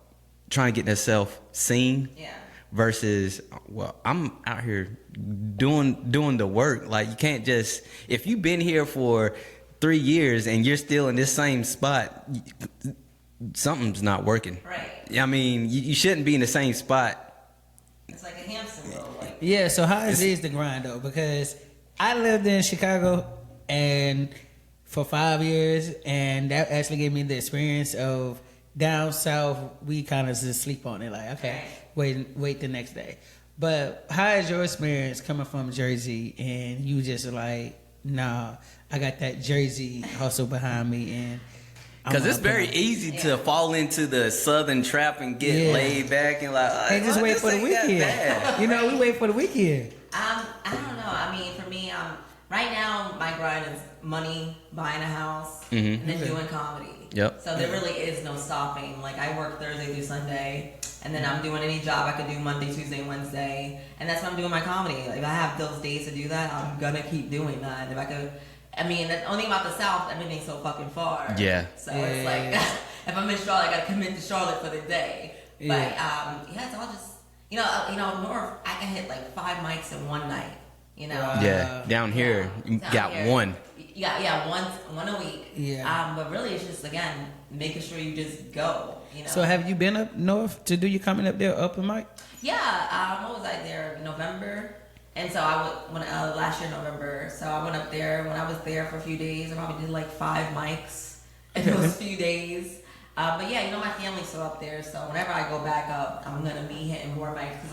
trying to get themselves seen. Yeah. Versus, well, I'm out here doing the work. Like, you can't just, if you've been here for 3 years and you're still in this same spot, something's not working. Right. I mean, you shouldn't be in the same spot. It's like a hamster wheel. Like, Yeah, so how is the grind though? Because I lived in Chicago and for 5 years, and that actually gave me the experience of down south. We kind of just sleep on it, like, okay, wait the next day. But how is your experience coming from Jersey and you just like, nah, I got that Jersey hustle behind me, and because it's very easy to fall into the southern trap and get laid back and like, and just wait for the weekend. You know, we wait for the weekend. I don't know. I mean, for me, right now my grind is money, buying a house, and then doing comedy. Yep. So there really is no stopping. Like, I work Thursday through Sunday, and then I'm doing any job I could do Monday, Tuesday, Wednesday, and that's when I'm doing my comedy. Like, if I have those days to do that, I'm gonna keep doing that. If I could. I mean, the only thing about the South, everything's so fucking far. Yeah. So it's like, if I'm in Charlotte, I gotta commit to Charlotte for the day. Yeah. But it's all just, you know, North, I can hit like 5 mics in one night. You know. Yeah. Down here, you got one. Yeah, one a week. Yeah. But really, it's just, again, making sure you just go. You know. So have you been up north to do your coming up there open mic? Yeah. What was I there? November. And so last year November. So I went up there. When I was there for a few days, I probably did like 5 mics in those few days. But yeah, you know, my family's still up there. So whenever I go back up, I'm gonna be hitting more mics because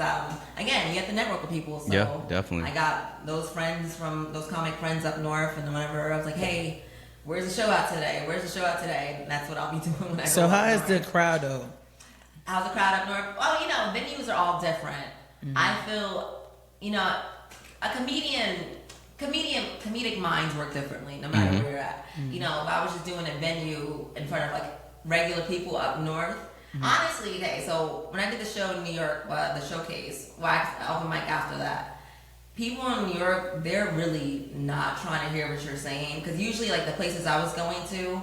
again, you have to network with people. So yeah, definitely. I got those friends from those comic friends up north, and whenever I was like, hey, where's the show out today? Where's the show out today? And that's what I'll be doing when I go. So how is north. the crowd though? How's the crowd up north? Well, you know, venues are all different. I feel, you know, a comedic minds work differently no matter where you're at. You know, if I was just doing a venue in front of like regular people up north, honestly, okay, so when I did the show in New York, the showcase, open mic after that, people in New York, they're really not trying to hear what you're saying, because usually like the places I was going to,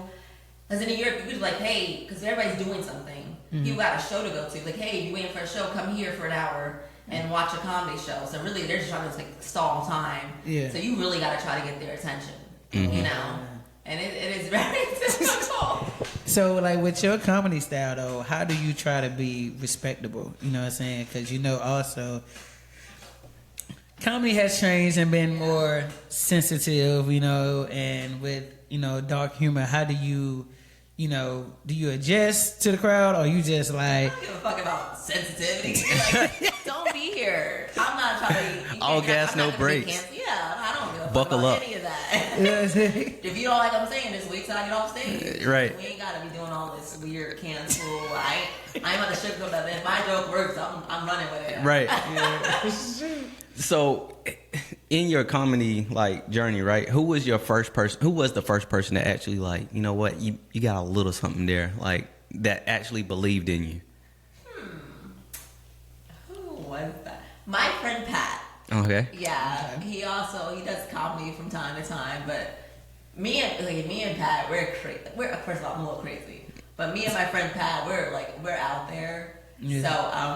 because in New York, you could like, hey, because everybody's doing something. You got a show to go to. Like, hey, you waiting for a show, come here for an hour and watch a comedy show. So really, they're just trying to like stall time. Yeah. So you really got to try to get their attention, you know? And it is very difficult. So, like, with your comedy style, though, how do you try to be respectable? You know what I'm saying? Because, you know, also, comedy has changed and been more sensitive, you know, and with, you know, dark humor. How do you, you know, do you adjust to the crowd, or you just like... I don't give a fuck about sensitivity. Like, don't be here. I'm not trying to... All gas, no brakes. Yeah, I don't give a fuck Buckle about up. any of that. You know what I'm saying? If you don't like what I'm saying, just wait till I get off stage. Right. We ain't gotta be doing all this weird cancel. I ain't about to sugarcoat that. If my joke works, I'm running with it. Right. Yeah. So, in your comedy like journey, right? Who was the first person that actually like, you know what, you got a little something there, like that actually believed in you? Who was that? My friend Pat. Okay. Yeah, he does comedy from time to time, but me and Pat, we're crazy. First of all, I'm a little crazy, but me and my friend Pat, we're out there. Yeah. So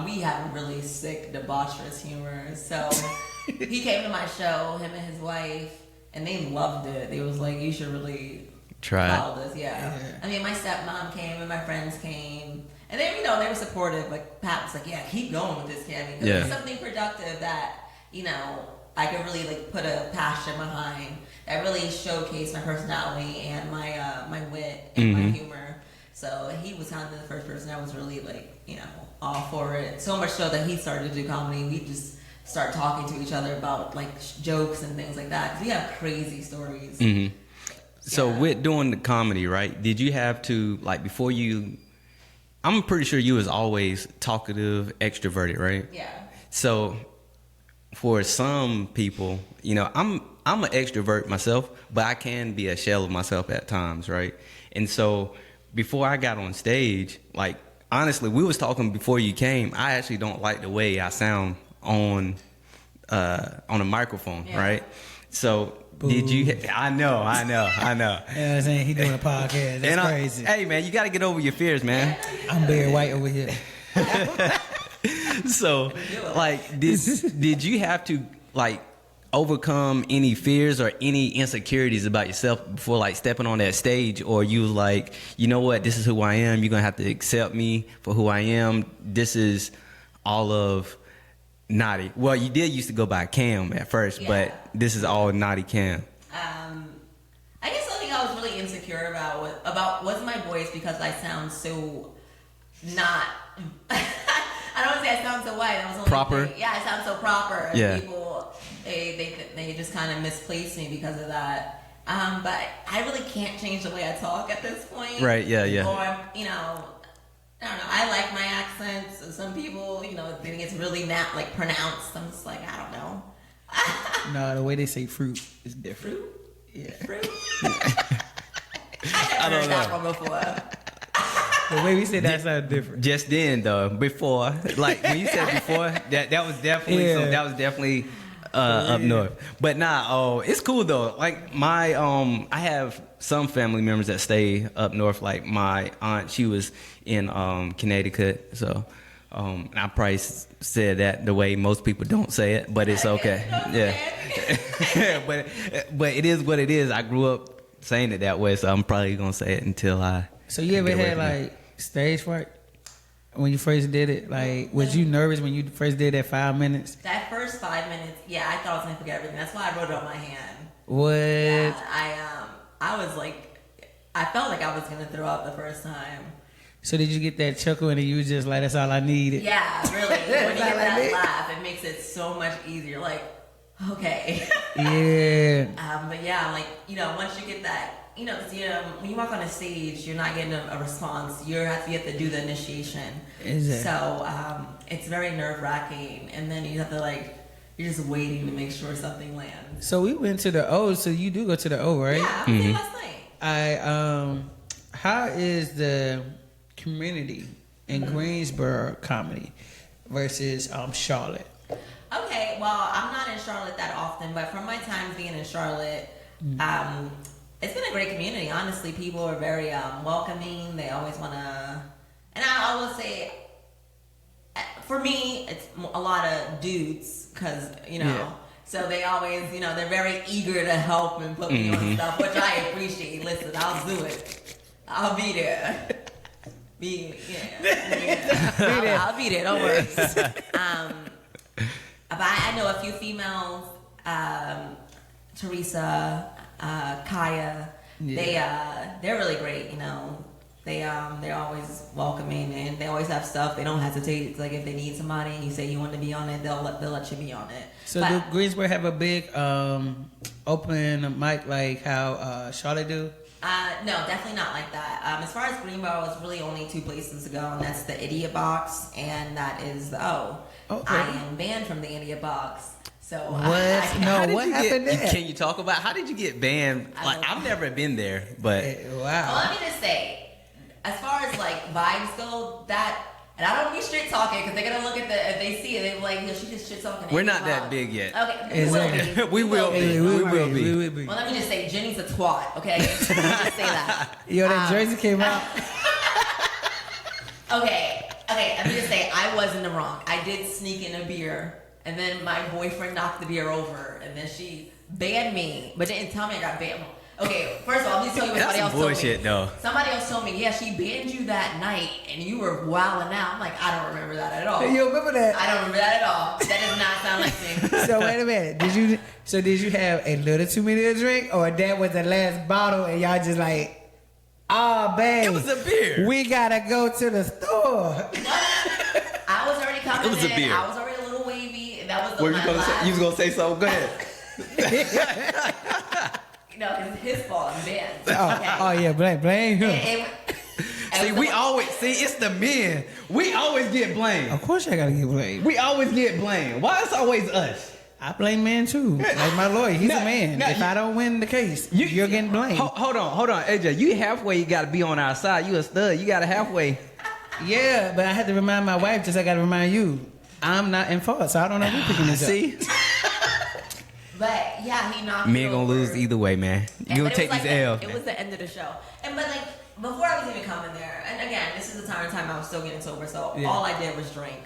we have really sick, debaucherous humor. So he came to my show, him and his wife, and they loved it. They was like, you should really try follow this. Yeah. I mean, my stepmom came and my friends came. And they, you know, they were supportive. Like, Pat was like, yeah, keep going with this, Cammy. Because it's something productive that, you know, I could really, like, put a passion behind. That really showcased my personality and my wit and my humor. So he was kind of the first person that was really, like, you know, all for it. So much so that he started to do comedy. We just start talking to each other about like jokes and things like that. 'Cause we have crazy stories. Mm-hmm. So Yeah. with doing the comedy, right? Did you have to like before you? I'm pretty sure you was always talkative, extroverted, right? Yeah. So for some people, you know, I'm an extrovert myself, but I can be a shell of myself at times, right? And so before I got on stage, like honestly, we was talking before you came. I actually don't like the way I sound on a microphone, Yeah. right? So did you? I know. You know what I'm saying? He doing a podcast. That's crazy. Hey man, you got to get over your fears, man. I'm Barry White over here. So, like, did you have to like overcome any fears or any insecurities about yourself before like stepping on that stage, or you was like, you know what, this is who I am. You're gonna have to accept me for who I am. This is all of Nadi. Well, you did used to go by Cam at first, Yeah. but this is all Nadi Cam. I guess something I was really insecure about was my voice, because I sound so not. I don't want to say I sound so white. I was only Proper? Yeah, I sound so proper. And Yeah. people, they just kind of misplaced me because of that. But I really can't change the way I talk at this point. Right, yeah. Or, you know, I don't know. I like my accents. And some people, you know, think it's really not like pronounced. I'm just like, I don't know. No, the way they say fruit is different. Fruit? Yeah. Fruit? I never heard that one before. The way we say that sounds different. Just then, though, before, like when you said before, that was definitely Yeah. that was definitely up north. But nah, it's cool though. Like my I have some family members that stay up north. Like my aunt, she was in Connecticut, so and I probably said that the way most people don't say it, but it's okay. Yeah, but it is what it is. I grew up saying it that way, so I'm probably gonna say it until I. So you ever get away had from it. like stage fright when you first did it? Like, was you nervous when you first did that 5 minutes? That first 5 minutes, yeah, I thought I was gonna forget everything. That's why I wrote it on my hand. What? Yeah, I was like, I felt like I was gonna throw up the first time. So did you get that chuckle and you was just like, that's all I needed? Yeah, really. When you That's get all I that need. laugh, it makes it so much easier. Like, okay. Yeah. But yeah, like, you know, once you get that, you know, 'cause, you know, when you walk on a stage, you're not getting a response. You have to do the initiation. Is it? So it's very nerve wracking, and then you have to like, you're just waiting to make sure something lands. So we went to the O, so you do go to the O, right? Yeah, I was there last night. How is the community in Greensboro comedy versus Charlotte? Okay, well, I'm not in Charlotte that often, but from my time being in Charlotte, it's been a great community. Honestly, people are very welcoming. They always want to, and I will say, for me, it's a lot of dudes, because, you know, Yeah. so they always, you know, they're very eger to help and put me on stuff, which I appreciate. Listen, I'll do it. I'll be there. I'll be there. Don't worry. But I know a few females, Teresa, Kaya. They're really great. You know, they're always welcoming, and they always have stuff. They don't hesitate. It's like if they need somebody and you say you want to be on it, they'll let you be on it. So But- do Greensboro have a big open mic like how Charlotte do? No, definitely not like that. As far as Greensboro, it's really only two places to go, and that's the Idiot Box, and that is the O. Okay. I am banned from the Idiot Box. So What? How No, did what you happened get, there? Can you talk about how did you get banned? I Like don't I've know. never been there, but Well, Wow. let me just say, as far as like vibes go, that, and I don't be shit talking because they're gonna look at if they see it, they're like, yo, she just shit talking. we're not that big yet. Okay, Exactly. We will be. Hey, We will be. We will be. Well, let me just say, Jenny's a twat. Okay, let me just say that. Yo, that jersey came out. Okay. Let me just say, I was in the wrong. I did sneak in a beer, and then my boyfriend knocked the beer over, and then she banned me, but didn't tell me I got banned. Okay, first of all, let me tell you what That's somebody some else told bullshit, me. though. Somebody else told me, yeah, she banned you that night, and you were wilding out. I'm like, I don't remember that at all. You remember that? I don't remember that at all. That does not sound like me. So wait a minute. Did you have a little too many to drink, or that was the last bottle, and y'all just like, oh, babe, It was a beer. we gotta go to the store. I was already coming It was a in. beer. I was already a little wavy. That was What you gonna say? You was gonna say something? Go ahead. It's his fault. I'm banned. Oh yeah, blame him. See, it's the men. We always get blamed. Of course, I gotta get blamed. We always get blamed. Why it's always us? I blame men too. Like my lawyer, he's a man. If I don't win the case, you're getting blamed. Hold on, AJ. You halfway. You got to be on our side. You a stud. You got to halfway. Yeah, but I had to remind my wife. Just like I got to remind you, I'm not in fault, so I don't know who's picking this up. See. But yeah, he knocked. Men gonna lose either way, man. You gonna take these L's. It was the end of the show, but before I was even coming there, and again, this is the time I was still getting sober, so all I did was drink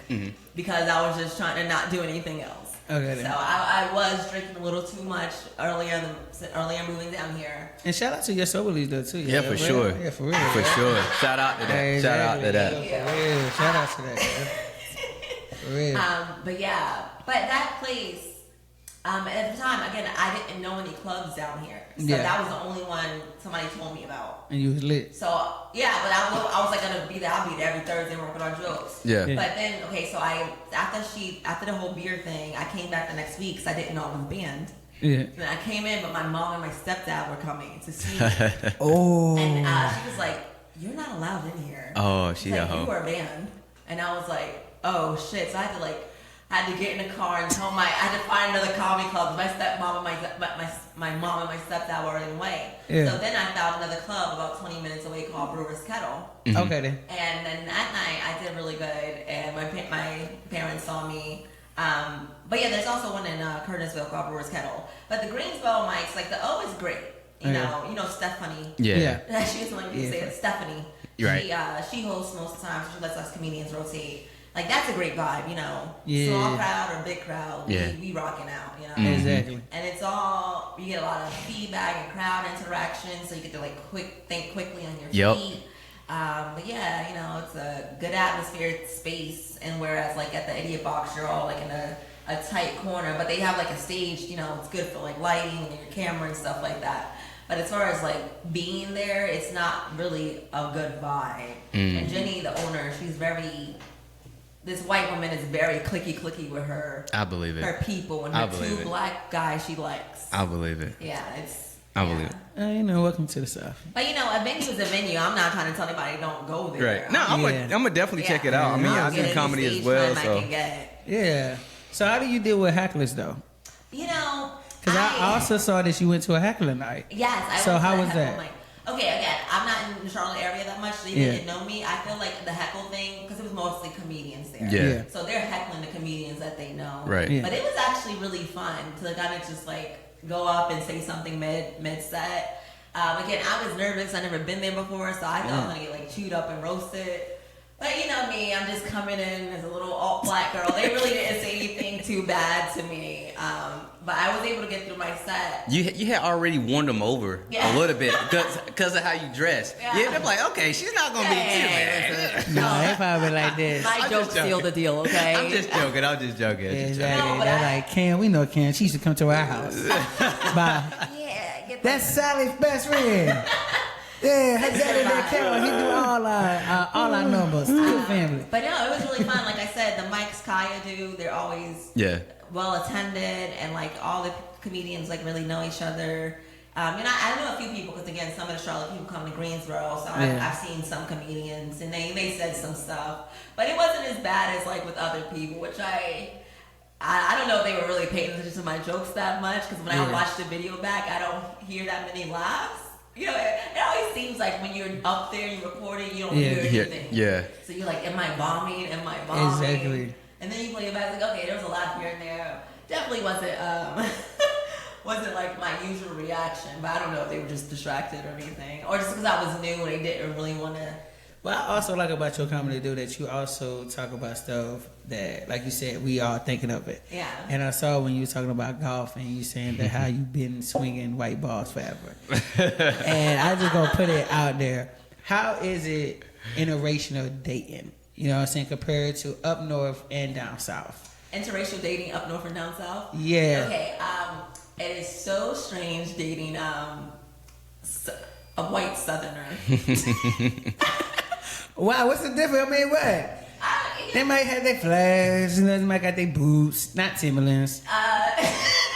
because I was just trying to not do anything else. Okay. So I was drinking a little too much earlier moving down here. And shout out to your sober leads though too. Yeah, for sure. Yeah, for real. For sure. Shout out to that. Exactly. Shout out to that. For real. Shout out to that. For real. But that place. At the time, again, I didn't know any clubs down here, so that was the only one somebody told me about. And you was lit. So yeah, but I was like gonna be there. I'll be there every Thursday working on jokes. Yeah. But then so after the whole beer thing, I came back the next week because I didn't know I was banned. Yeah. And I came in, but my mom and my stepdad were coming to see me. Oh. And she was like, "You're not allowed in here." Oh, she like, a hoe. You are banned. And I was like, "Oh shit!" So I had to get in the car and I had to find another comedy club. My stepmom and my mom and my stepdad were in the way. Yeah. So then I found another club about 20 minutes away called Brewers Kettle. Okay then. And then that night I did really good, and my parents saw me. But yeah, there's also one in Curtisville called Brewers Kettle. But the Greensboro mics, like the O is great. You know Stephanie. Yeah. She was like you say it, Stephanie. Right. She hosts most of the time. So she lets us comedians rotate. Like that's a great vibe, Yeah. Small crowd or big crowd, we rocking out, Exactly. And it's all you get a lot of feedback and crowd interaction, so you get to think quickly on your feet. But yeah, it's a good atmosphere space, and whereas like at the Idiot Box, you're all like in a tight corner, but they have like a stage, it's good for like lighting and your camera and stuff like that. But as far as like being there, it's not really a good vibe. And Jenny, the owner, this white woman is very clicky with her. I believe it. Her people and her two black guys she likes. I believe it. Yeah, I believe it. Welcome to the South. But a venue is a venue. I'm not trying to tell anybody don't go there. Right. No, I'm gonna definitely check it out. I mean, I do comedy as well, so. Yeah. So how do you deal with hecklers though? Because I also saw that you went to a heckler night. Yes. So how was that? Okay, again, I'm not in the Charlotte area that much, so they didn't know me. I feel like the heckle thing, because it was mostly comedians there. Yeah. So they're heckling the comedians that they know. Right. Yeah. But it was actually really fun to kind of just like go up and say something mid set. Again, I was nervous. I've never been there before, so I thought I was going to get like chewed up and roasted. But you know me, I'm just coming in as a little alt black girl. They really didn't say anything too bad to me. But I was able to get through my set. You had already won them over a little bit because of how you dress. Yeah, they're like, okay, she's not gonna be too bad. No, they probably like this. My jokes seal the deal, okay? I'm just joking. Yeah, exactly. They're like, Ken, we know Ken. She used to come to our house. Bye. Yeah, that's Sally's best friend. Yeah, her daddy that Carol, he do all our numbers. Good family. But no, it was really fun. Like I said, the mics Kaya do, they're always well attended, and like all the comedians like really know each other. I know a few people because again, some of the Charlotte people come to Greensboro, so I've seen some comedians and they said some stuff, but it wasn't as bad as like with other people, which I don't know if they were really paying attention to my jokes that much because when I watch the video back, I don't hear that many laughs. It always seems like when you're up there and you're recording, you don't hear anything. Yeah. So you're like, am I bombing? Exactly. And then you play it back, like, okay, there was a lot here and there. Definitely wasn't like my usual reaction, but I don't know if they were just distracted or anything, or just because I was new and they didn't really want to. Well, I also like about your comedy, dude, that you also talk about stuff that, like you said, we are thinking of it. Yeah. And I saw when you were talking about golf and you saying that how you been swinging white balls forever. And I just gonna put it out there. How is it interracial dating? You know what I'm saying, compared to up north and down south? Interracial dating up north and down south? Yeah. Okay. It is so strange dating a white Southerner. Wow, what's the difference? I mean, what? They might have their flags, they might got their boots, not Timberlands.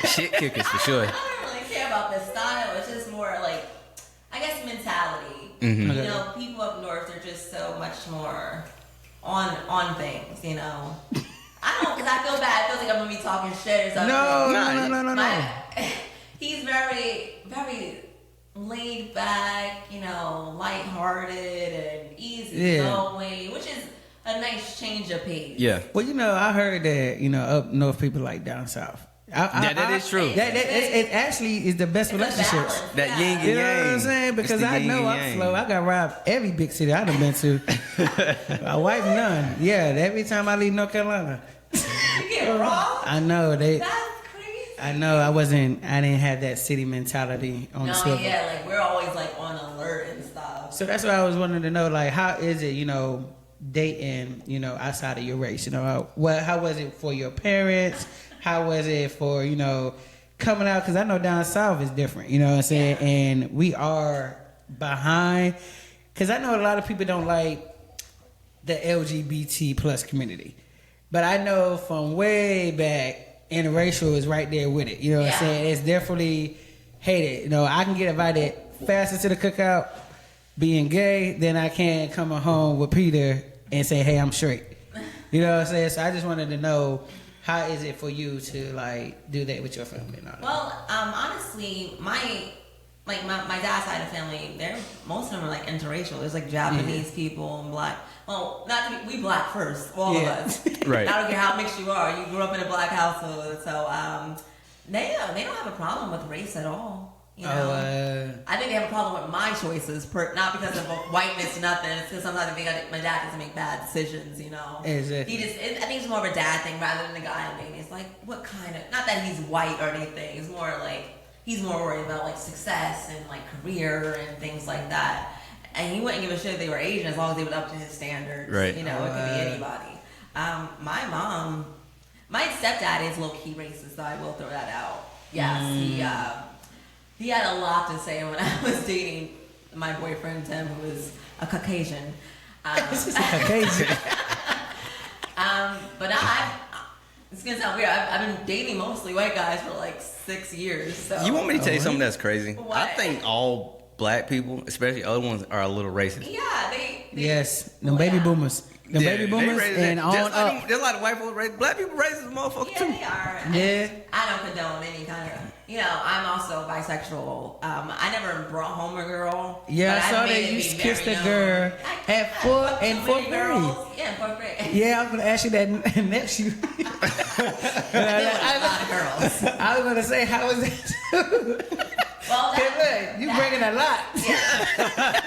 Shit kickers for sure. I don't really care about the style. It's just more like, I guess, mentality. Mm-hmm. You know, people up north are just so much more on things, you know. I don't, because I feel bad. It feels like I'm going to be talking shit or something. No. He's very, very laid back, you know, lighthearted and easy going, which is a nice change of pace. Yeah. Well, you know, I heard that, you know, up north people like down south. That is true. It actually is the best relationships. That yin and You know yang. what I'm saying? Because I know I'm slow. I got robbed every big city I done been to. My wife, none. Yeah, every time I leave North Carolina. You get robbed? I know. That's crazy. I know I didn't have that city mentality on the silver. Yeah, like we're always like on alert and stuff. So that's what I was wanting to know, like, how is it, you know, dating, you know, outside of your race? You know, how was it for your parents? How was it for, you know, coming out? Because I know down south is different, you know what I'm saying? Yeah. And we are behind. Because I know a lot of people don't like the LGBT plus community. But I know from way back, interracial is right there with it. You know what I'm saying? It's definitely hated. You know, I can get invited faster to the cookout being gay than I can coming home with Peter and say, hey, I'm straight. You know what I'm saying? So I just wanted to know, how is it for you to like do that with your family and all that? Well, honestly, my dad's side of the family, most of them are like interracial. There's like Japanese people and black. Well, we black first, all of us. Right. I don't care how mixed you are. You grew up in a black household, so they don't have a problem with race at all. You know, I think they have a problem with my choices, not because of whiteness, nothing. It's because sometimes I think my dad doesn't make bad decisions. You know, exactly. I think it's more of a dad thing rather than the guy in me. It's like, what kind of? Not that he's white or anything. It's more like he's more worried about like success and like career and things like that. And he wouldn't give a shit if they were Asian as long as they were up to his standards. Right. You know, it could be anybody. My stepdad is low key racist, so I will throw that out. Yes, he had a lot to say when I was dating my boyfriend Tim, who was a Caucasian. This is a Caucasian. But it's gonna sound weird. I've been dating mostly white guys for like 6 years. So. You want me to tell you something that's crazy? What? I think all black people, especially other ones, are a little racist. Yeah, they yes, the baby boomers. The baby boomers and on up. There's a lot of white people racist. Black people racist motherfuckers too. Yeah, they are. Yeah. I don't condone any kind of. You know, I'm also bisexual. I never brought home a girl. Yeah, I saw that you kissed a girl at fourth grade. Yeah, in 4th grade. Yeah, I was gonna ask you that next year. A lot of girls. I was gonna say, how was that? Well, you bringing a lot. Yeah.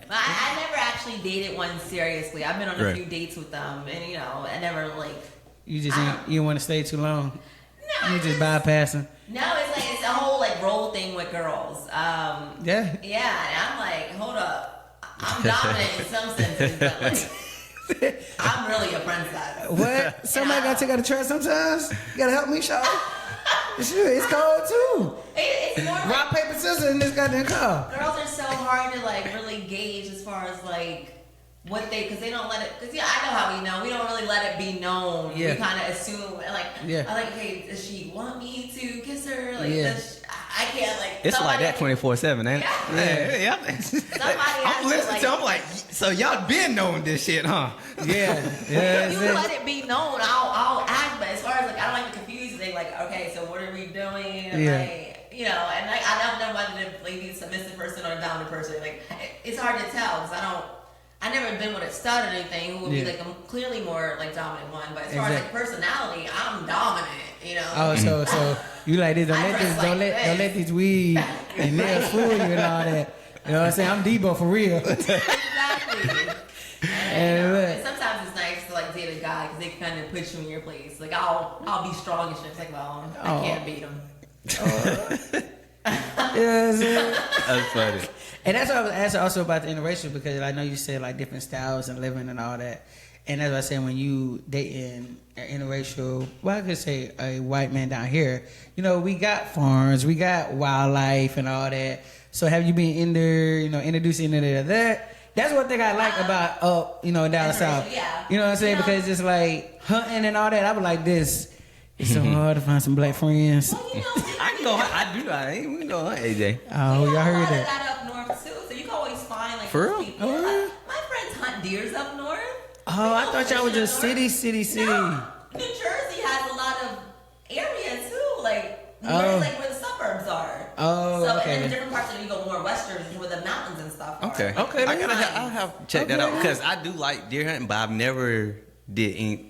I never actually dated one seriously. I've been on a few dates with them, and you know, I never like. You just you want to stay too long. No, you just bypassing. No, it's a whole like role thing with girls. Yeah. Yeah, and I'm like, hold up, I'm dominant in some senses, but like, I'm really a princess. What? Somebody gotta take out the trash sometimes. You gotta help me, Shaw. It's cold too. It's more like, rock, paper, scissors in this goddamn car. Girls are so hard to like really gauge as far as like what because they don't let it. Because I know how we know. We don't really let it be known. Yeah. We kind of assume like. Yeah. I like, okay, does she want me to kiss her? Like, I can't like. It's like that 24/7, ain't it? Yeah. I'm listening to. I'm like, so y'all been knowing this shit, huh? Yeah. You let it be known. I'll act, but as far as like, I don't like to confuse. They like, okay, so what are we doing? And like, you know, and like, I don't know whether to like, be a submissive person or a dominant person. Like, it's hard to tell because I never been with a stud or anything who would be like a clearly more like dominant one. But as far as like personality, I'm dominant. You know. Oh, so you like this? Don't let these weed and nails fool you and all that. You know what I'm saying? I'm Debo for real. Exactly. And sometimes it's nice to like date a guy because they kind of put you in your place. Like I'll be strong and shit. It's like, well, I can't beat him. That's funny. And that's what I was asking also about the interracial, because I know you said like different styles and living and all that. And as I said, when you dating an interracial, well, I could say a white man down here, you know, we got farms, we got wildlife and all that. So have you been in there, you know, introducing into that That's one thing I like about down the south. Yeah. You know what I'm saying? Because it's like hunting and all that. I was like this. It's so hard to find some black friends. Well, I can go. I ain't we can go hunt, AJ. Oh, y'all heard that? That up north too, so you can always find like For those real? people. Oh, yeah. My friends hunt deers up north. Oh, I thought y'all was just city. No, New Jersey has a lot of area too, like like where the suburbs are. Oh, so, okay. and then different parts of you go more western is where the mountains and stuff are. Okay. Okay, I'll have to check that out because I do like deer hunting, but I've never did any.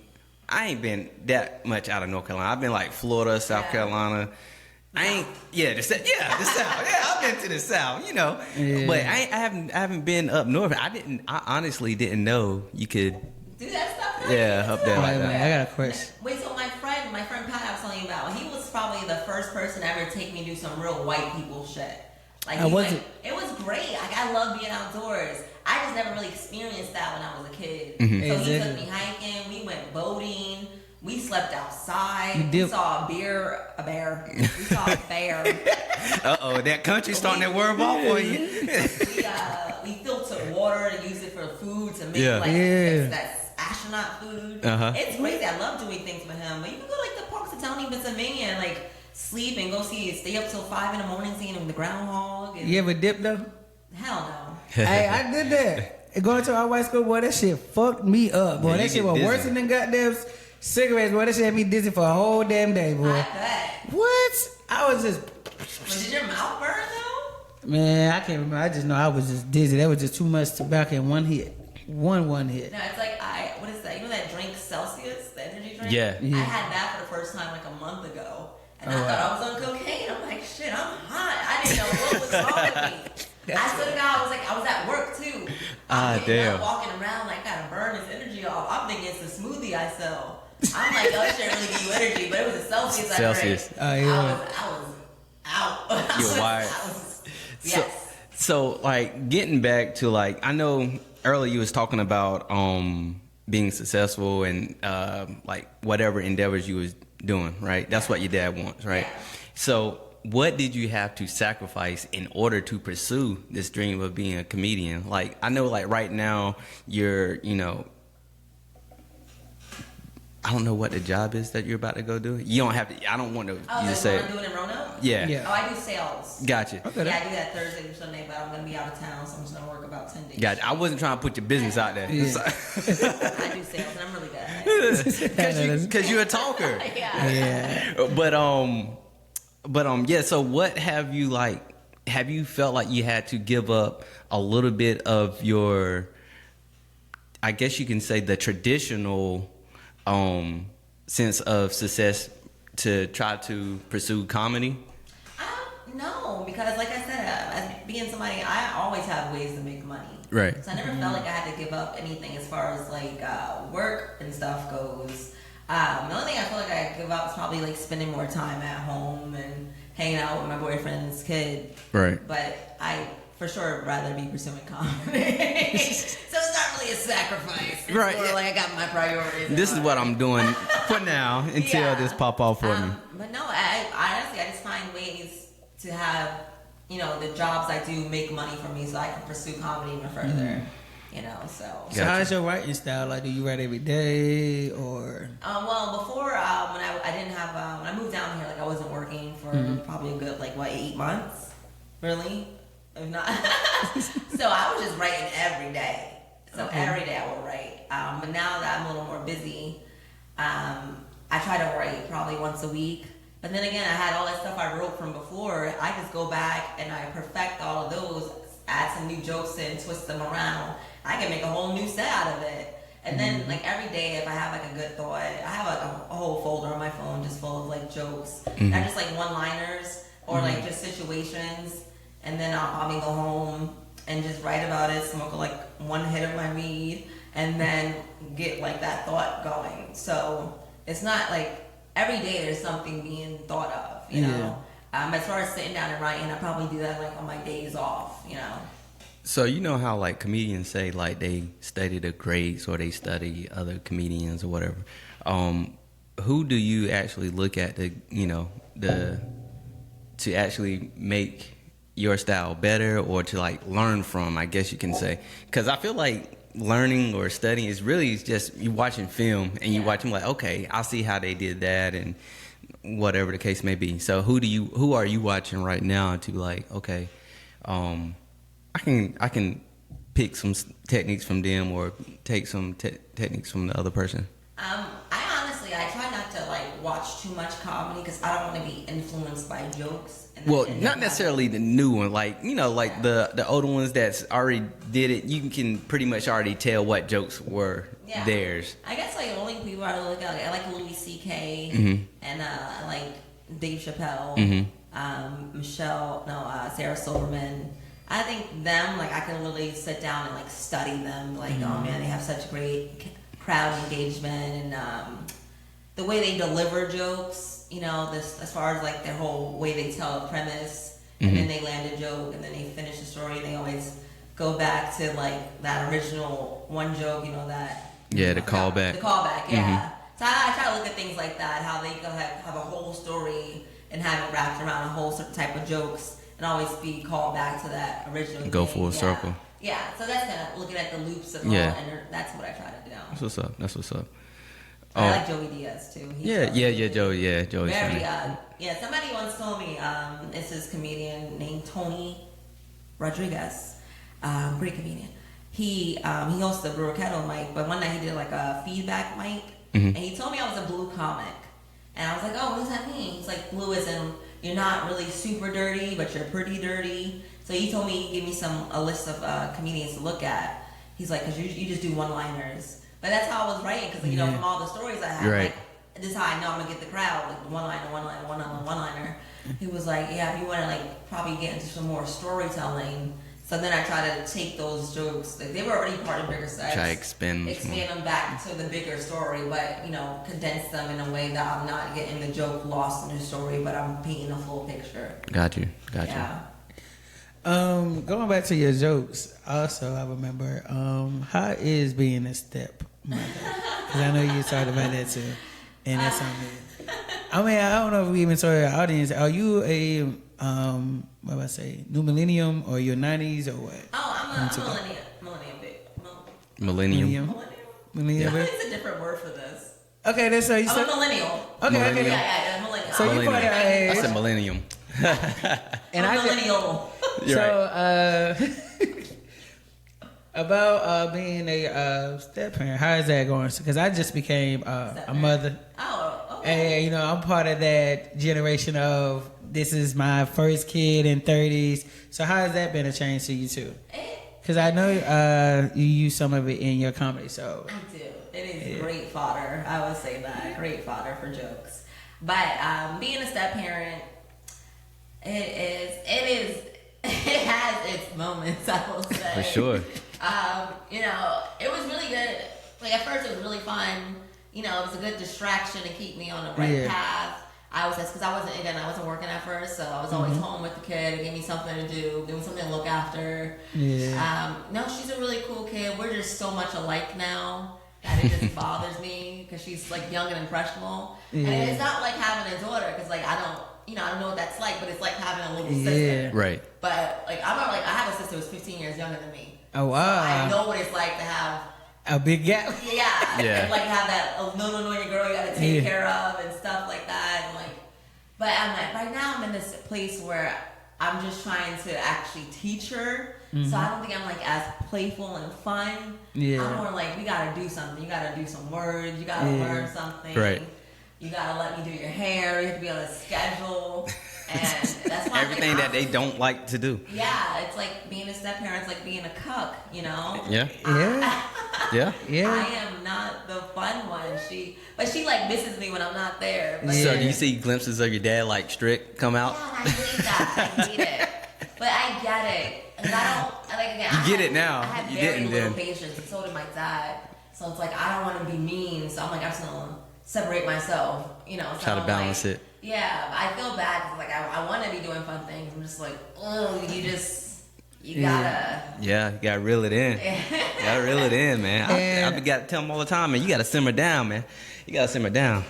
I ain't been that much out of North Carolina. I've been like Florida, South Carolina. I ain't, the South. Yeah, I've been to the South, Yeah. But I haven't been up north. I honestly didn't know you could. Do that stuff. Up there like that. I got a question. Wait, so my friend Pat, I was telling you about, he was probably the first person to ever take me to do some real white people shit. Like, How was it? It was great. Like, I love being outdoors. I just never really experienced that when I was a kid. Mm-hmm. So he Exactly. took me hiking. We went boating. We slept outside. You We did- saw a bear. We saw a bear. That country starting to wear off on you. We filtered water to use it for food to make Yeah. that astronaut food. Uh-huh. It's crazy. I love doing things with him. But you can go like the parks of Townie, Pennsylvania, and like sleep and go stay up till 5 a.m. seeing the groundhog. And You ever dip though? hell no. Hey, I did that. Going to our white school, boy, that shit fucked me up, boy. Yeah, That you shit get was dizzy. worse than goddamn cigarettes, boy. That shit had me dizzy for a whole damn day, boy. I bet. What? I was just, But did your mouth burn though? man, I can't remember. I just know I was just dizzy. That was just too much tobacco in one hit. One hit. No, it's like what is that? You know that drink Celsius, the energy drink? Yeah. Yeah. I had that for the first time like a month ago. And Oh, I thought wow. I was on cocaine. I'm like, shit, I'm hot. I didn't know what was wrong with me. I swear to God, I was at work too. I'm getting up, walking around like I gotta burn this energy off. I'm thinking it's a smoothie I sell. I'm like, oh, shit really give you energy, but it was a Celsius. Celsius. Oh, yeah. I was out. You're wired. Yes. So like getting back to like, I know earlier you was talking about being successful and like whatever endeavors you was doing, right? That's what your dad wants, right? Yeah. So what did you have to sacrifice in order to pursue this dream of being a comedian? Like, I know like right now you're, I don't know what the job is that you're about to go do. You don't have to, I don't want to Oh, you that's say what it. I'm doing in Roanoke? Yeah. Yeah. Oh, I do sales. Gotcha. Okay. Yeah, I do that Thursday through Sunday, but I'm gonna be out of town, so I'm just gonna work about 10 days. Gotcha. I wasn't trying to put your business out there. Yeah. I do sales, and I'm really good at it. Because you're a talker. Yeah. Yeah. But yeah. So what have you like? Have you felt like you had to give up a little bit of your, I guess you can say, the traditional sense of success to try to pursue comedy? No, because like I said, as being somebody, I always have ways to make money. Right. So I never felt like I had to give up anything as far as like work and stuff goes. The only thing I feel like I give up is probably like spending more time at home and hanging out with my boyfriend's kid. Right. But I for sure would rather be pursuing comedy. So it's not really a sacrifice. It's Right, more yeah. like I got my priorities. This is what I'm doing for now until Yeah. this pop off for me. But no, I honestly, I just find ways to have, the jobs I do make money for me so I can pursue comedy even further. So. So how's your writing style? Like, do you write every day or? Well, before when I didn't have when I moved down here, like I wasn't working for probably a good 8 months, really, if not. So I was just writing every day. So every day I would write. But now that I'm a little more busy, I try to write probably once a week. But then again, I had all that stuff I wrote from before. I just go back and I perfect all of those, add some new jokes in, twist them around. I can make a whole new set out of it. And then every day, if I have a good thought, I have a whole folder on my phone just full of jokes, not just one-liners or just situations. And then I'll probably go home and just write about it, smoke one hit of my weed, and then get that thought going. So it's not every day there's something being thought of, you know. As far as sitting down and writing, I probably do that on my days off, So you know how comedians say they study the greats or they study other comedians or whatever. Who do you actually look at to actually make your style better or to like learn from, I guess you can say? Because I feel like learning or studying is really just you watching film and you watch them like, okay, I see how they did that and whatever the case may be. So who are you watching right now to like, okay, I can pick some techniques from them or take some techniques from the other person? I try not to like watch too much comedy because I don't want to be influenced by jokes. Well, not necessarily the new one, like like the older ones that's already did it. You can pretty much already tell what jokes were theirs. I guess like the only people I look at, I like Louis C.K. And I like Dave Chappelle, Sarah Silverman. I think them, like I can really sit down and like study them. Like, oh man, they have such great crowd engagement and the way they deliver jokes. This as far as like their whole way they tell a premise, and then they land a joke, and then they finish the story. They always go back to like that original one joke. The callback. The callback, yeah. So I try to look at things like that, how they go have a whole story and have it wrapped around a whole certain type of jokes. And always be called back to that original Go thing. full circle. Yeah, so that's kind of looking at the loops of all, and that's what I try to do. That's what's up. I like Joey Diaz too. Joey's very funny. Somebody once told me it's this comedian named Tony Rodriguez, great comedian. He hosts the Brewers Kettle mic, but one night he did like a feedback mic, and he told me I was a blue comic, and I was like, oh, what does that mean? He's like, blue is in. You're not really super dirty, but you're pretty dirty. So he told me, he gave me a list of comedians to look at. He's like, because you just do one-liners. But that's how I was writing, because from all the stories I had, right. like, this is how I know I'm going to get the crowd, like one-liner. He was like, yeah, if you want to like probably get into some more storytelling. So then I try to take those jokes, like they were already part of bigger sets. Try to expand them back to the bigger story, but condense them in a way that I'm not getting the joke lost in the story, but I'm painting a full picture. Got you. Yeah. Going back to your jokes, also I remember, how is being a stepmother? Because I know you talked about that too, and that's something. I mean, I don't know if we even told our audience. Are you a what do I say? New millennium or your 90s or what? Oh, I'm a millennium. Millennium. Yeah. It's a different word for this. Okay, that's so you said. I'm a millennial. Okay. Yeah, millennial. So you part of our age. I said millennium. And I'm a millennial. About being a step parent, how is that going? Because I just became a mother. Oh, okay. And I'm part of that generation of this is my first kid in 30s. So how has that been a change to you too? Because I know you use some of it in your comedy. So I do. It is great fodder. I would say that great fodder for jokes. But being a step parent, it has its moments. I will say for sure. It was really good. Like at first, it was really fun. It was a good distraction to keep me on the right path. Because I wasn't working at first, so I was always home with the kid. It gave me something to do, gave me something to look after. Yeah. No, she's a really cool kid. We're just so much alike now that it just bothers me because she's like young and impressionable. Yeah. And it's not like having a daughter because like I don't know what that's like, but it's like having a little sister. Yeah. Right. But like I have a sister who's 15 years younger than me. Oh wow. So I know what it's like to have a big gap. Yeah. And like have that no, your girl you gotta take care of and stuff like that. And like, but I'm like right now I'm in this place where I'm just trying to actually teach her. So I don't think I'm like as playful and fun. Yeah. I'm more like we gotta do something. You gotta do some words. You gotta learn something. Right. You gotta let me do your hair. You have to be on a schedule. And that's why everything that they don't like to do. Yeah, it's like being a step parent. It's like being a cuck, Yeah. Yeah. I am not the fun one. But she like misses me when I'm not there. But so do you see glimpses of your dad like strict come out? Yeah, I hate that. I hate it. But I get it. And I don't like again. You get it now. I have very little patience, and so did my dad. So it's like I don't want to be mean. So I'm like I'm just gonna separate myself. So try to balance it. Yeah, I feel bad because like I want to be doing fun things. I'm just like, oh, you gotta. Yeah, you gotta reel it in. You gotta reel it in, man. I got to tell them all the time, man. You gotta simmer down, man. You gotta simmer down.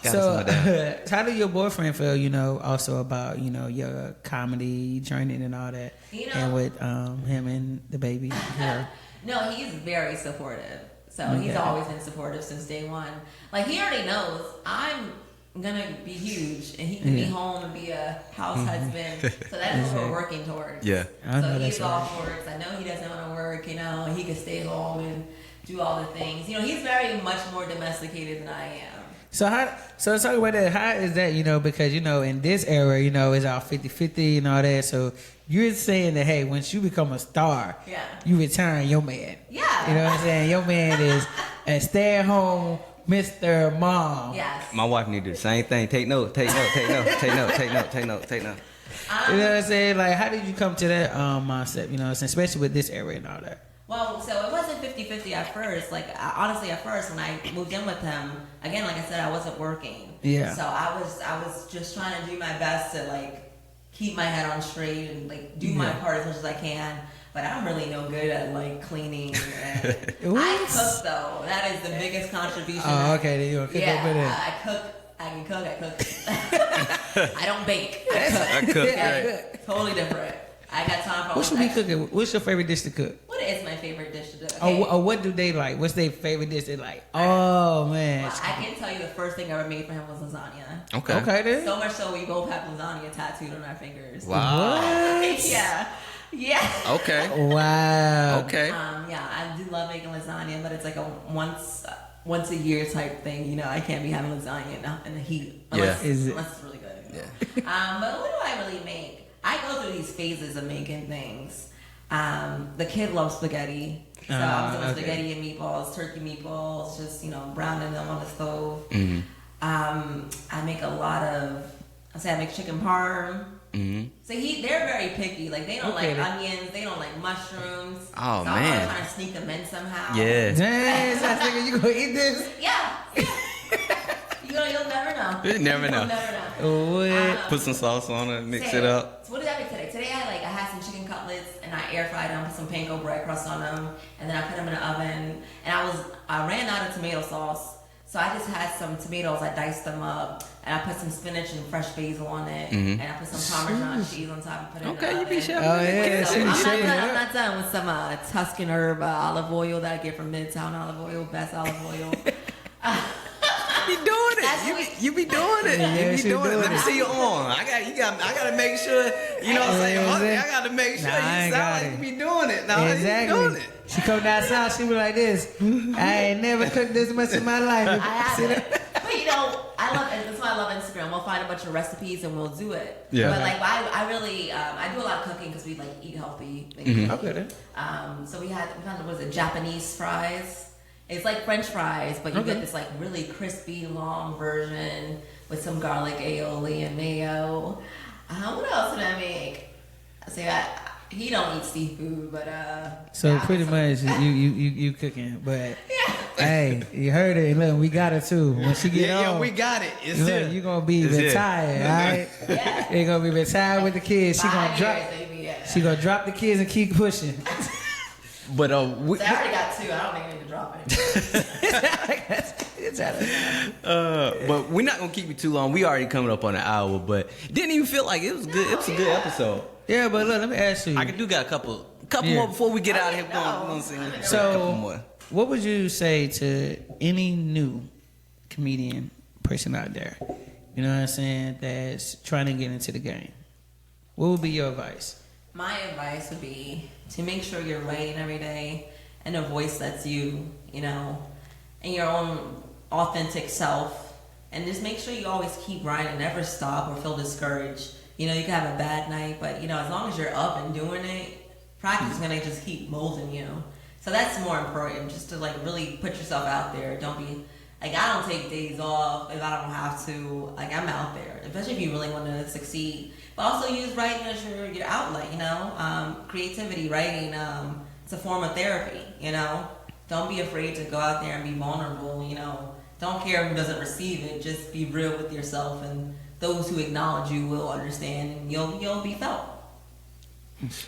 Gotta simmer down. How did your boyfriend feel? You know, also about your comedy journey and all that, and with him and the baby. Her. No, he's very supportive. So he's always been supportive since day one. Like, he already knows I'm gonna be huge, and he can be home and be a house husband. So that's what we're working towards. Yeah. So he's all for it. I know he doesn't want to work. He can stay home and do all the things. He's very much more domesticated than I am. So let's talk about that. How is that, because, in this era, it's all 50-50 and all that. So you're saying that, hey, once you become a star, you return your man. Yeah. You know what I'm saying? Your man is a stay-at-home Mr. Mom. Yes. My wife need to do the same thing. Take note. You know what I'm saying? Like, how did you come to that mindset, especially with this era and all that? Well, so it wasn't 50-50 at first. Like, honestly, at first, when I moved in with him, again, like I said, I wasn't working. Yeah. So I was just trying to do my best to, like, keep my head on straight and, like, do my part as much as I can. But I'm really no good at, like, cleaning. And I cook, though. That is the biggest contribution. Oh, okay. Then you're going to cook up with it. I cook. I can cook. I cook. I don't bake. I cook. Right. Totally different. I got time for what should we cooking? What's your favorite dish to cook? What is my favorite dish to do? Okay. What do they like? What's their favorite dish they like? Oh, man. Well, I can tell you the first thing I ever made for him was lasagna. Okay then. So much so we both have lasagna tattooed on our fingers. Wow. What? Yeah. Okay. Wow. Okay. Yeah, I do love making lasagna, but it's like a once a year type thing. I can't be having lasagna in the heat unless it's really good. Yeah. But what do I really make? I go through these phases of making things. The kid loves spaghetti. So I'm doing spaghetti and meatballs, turkey meatballs, just, browning them on the stove. Mm-hmm. I make a lot of, I make chicken parm. Mm-hmm. So they're very picky. Like, they don't like onions, they don't like mushrooms. Oh, so man. I'm trying to sneak them in somehow. Yeah. Dang, so I think you gonna eat this? Yeah. You'll never know. You never know. You'll never know. What? Put some sauce on it, mix it up. So what did I make today? Today I had some chicken cutlets and I air fried them, put some panko bread crust on them, and then I put them in the oven. And I ran out of tomato sauce, so I just had some tomatoes. I diced them up, and I put some spinach and fresh basil on it, and I put some Parmesan cheese on top and put it in the oven. You be chef. Oh, yeah. So I'm I'm not done with some Tuscan herb olive oil that I get from Midtown Olive Oil, best olive oil. You be doing it. You be doing it. Yeah, you be doing it. Let me it. see your arm. I gotta make sure. You know what I'm saying? I gotta make sure you sound like you be doing it. No, exactly. you doing it. She come down south, she be like this. I ain't never cooked this much in my life. I haven't. But I love it. That's why I love Instagram. We'll find a bunch of recipes and we'll do it. Yeah. But like, I really, I do a lot of cooking because we like eat healthy. Okay. So we found what is it, Japanese fries. It's like French fries, but you get this like really crispy, long version with some garlic aioli and mayo. What else did I make? He don't eat seafood, but So pretty much you cooking, but hey, you heard it. Look, we got it too. When she get on, we got it. It's look, you gonna be retired, all right? Yeah. You gonna be retired with the kids. She gonna drop. She gonna drop the kids and keep pushing. But I already got 2. I don't think I need to drop it. but we're not gonna keep you too long. We already coming up on an hour, but didn't even feel like it was good. It was a good episode. Yeah, but look, let me ask you. I got a couple more before we get out of here. We're gonna sing a couple more. What would you say to any new comedian person out there? You know what I'm saying? That's trying to get into the game. What would be your advice? My advice would be to make sure you're writing every day in a voice that's you, and your own authentic self. And just make sure you always keep writing, never stop or feel discouraged. You can have a bad night, but, as long as you're up and doing it, practice is going to just keep molding you. So that's more important, just to, like, really put yourself out there. Don't be, like, I don't take days off if I don't have to. Like, I'm out there, especially if you really want to succeed. But also use writing as your outlet, creativity, writing, it's a form of therapy, Don't be afraid to go out there and be vulnerable, Don't care who doesn't receive it, just be real with yourself, and those who acknowledge you will understand, and you'll be felt.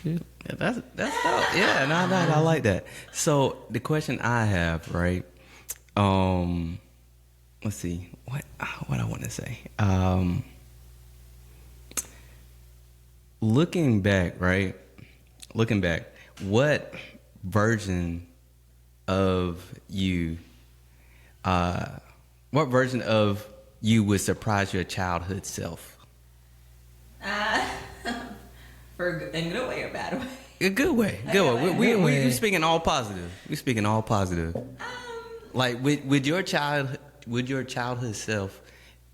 Yeah, that's dope. Yeah, no, I like that. So the question I have, right? let's see what I want to say. Looking back, right? Looking back, what version of you, would surprise your childhood self? In good way or bad way? A good way. Good way. We're speaking all positive. We're speaking all positive. Like, would your childhood self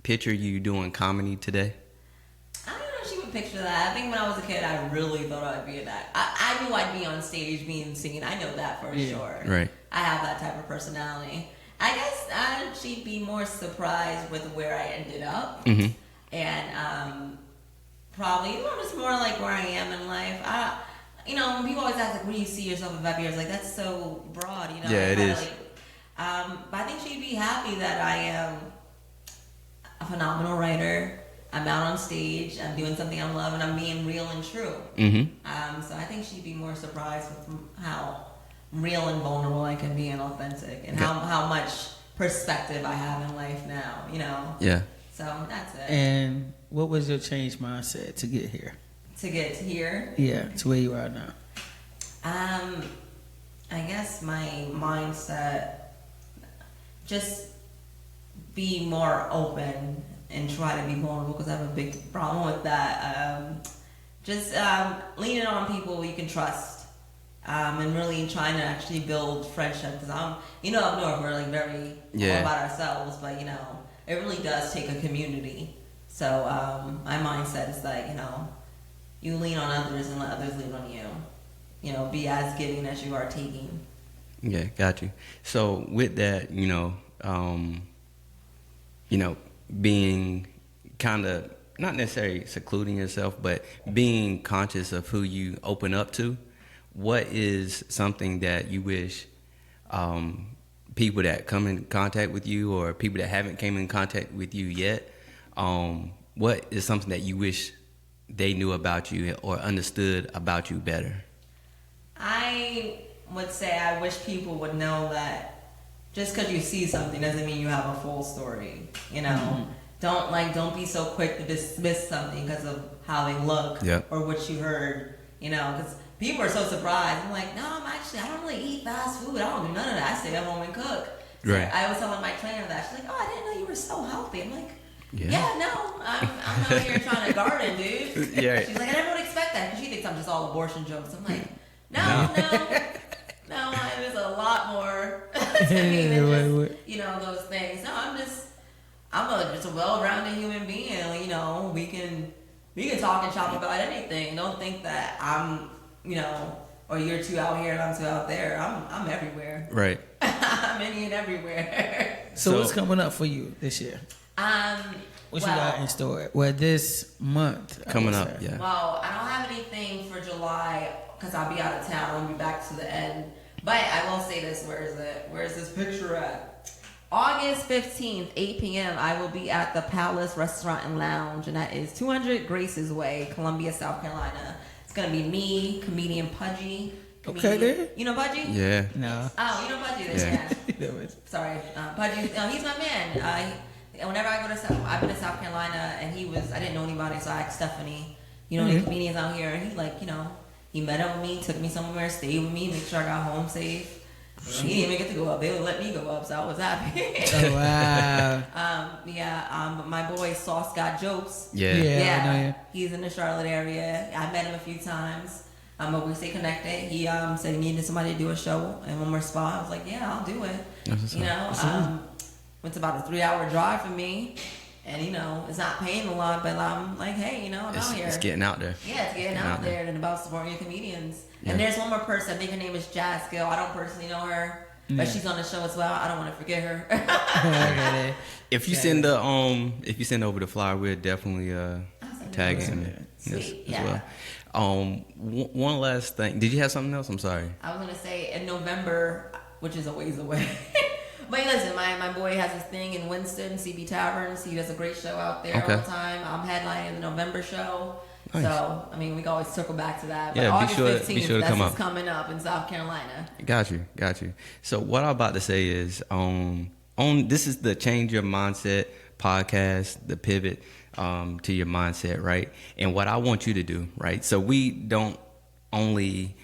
picture you doing comedy today? I don't know if she would picture that. I think when I was a kid, I really thought I'd be that. I knew I'd be on stage being seen. I know that for sure. Right. I have that type of personality. I guess she'd be more surprised with where I ended up. Mm-hmm. And probably, just more like where I am in life. When people always ask, like, where do you see yourself in 5 years? Like, that's so broad, Yeah, it is. But I think she'd be happy that I am a phenomenal writer. I'm out on stage. I'm doing something I love, and I'm being real and true. Mm-hmm. So I think she'd be more surprised with how real and vulnerable I can be and authentic, and how much perspective I have in life now. Yeah. So that's it. And what was your change mindset to get here? To get here? Yeah, to where you are now. I guess my mindset, just be more open and try to be vulnerable, because I have a big problem with that. Just leaning on people you can trust, and really trying to actually build friendship. Because up north we're like very all about ourselves, but it really does take a community. So my mindset is like, you lean on others and let others lean on you. Be as giving as you are taking. Yeah, got you. So with that, being kind of not necessarily secluding yourself, but being conscious of who you open up to, what is something that you wish people that come in contact with you, or people that haven't came in contact with you yet, what is something that you wish they knew about you or understood about you better? I would say I wish people would know that just because you see something doesn't mean you have a full story. Mm-hmm. Don't be so quick to dismiss something because of how they look or what you heard. Because people are so surprised. I'm like, no, I don't really eat fast food. I don't do none of that. I stay at home and cook. So right. I was telling my trainer that. She's like, oh, I didn't know you were so healthy. I'm like, I'm out here trying to garden, dude. Yeah. She's like, I never would expect that, because she thinks I'm just all abortion jokes. I'm like, no, there's a lot more to me than just, those things. No, I'm just a well-rounded human being. We can talk and shop about anything. Don't think that I'm, or you're too out here and I'm too out there. I'm everywhere. Right. I'm any and everywhere. So what's coming up for you this year? What you got in store? Well, this month coming up, yeah. Well, I don't have anything for July because I'll be out of town. I'll be back to the end. But I will say this. Where is it? Where is this picture at? August 15th, 8 p.m. I will be at the Palace Restaurant and Lounge, and that is 200 Graces Way, Columbia, South Carolina. It's gonna be me, comedian Pudgy. Okay, there. You know Pudgy? Yeah. No. Oh, you know Pudgy? Yeah. Sorry, Pudgy. He's my man. Whenever I go to I've been to South Carolina, and I didn't know anybody, so I asked Stephanie, any comedians out here, and he met up with me, took me somewhere, stayed with me, make sure I got home safe. He didn't even get to go up. They would let me go up, so I was happy. Oh, wow. But my boy Sauce Got Jokes. Yeah. I know you. He's in the Charlotte area. I met him a few times. But we stay connected. He said he needed somebody to do a show in one more spot. I was like, yeah, I'll do it. It's about a 3-hour drive for me. And, it's not paying a lot, but I'm like, hey, I'm out here. It's getting out there. Yeah, it's getting out there and about supporting your comedians. Yeah. And there's one more person. I think her name is Jazz Gill. I don't personally know her, but she's on the show as well. I don't want to forget her. If you send over the flyer, we'll definitely tag in as well. One last thing. Did you have something else? I'm sorry. I was gonna say in November, which is a ways away. But listen, my boy has his thing in Winston, CB Taverns. He does a great show out there all the time. I'm headlining the November show. Nice. So, we can always circle back to that. But August 15th, that's coming up in South Carolina. Got you. So what I'm about to say is, on this is the Change Your Mindset podcast, the pivot to your mindset, right? And what I want you to do, right? So we don't only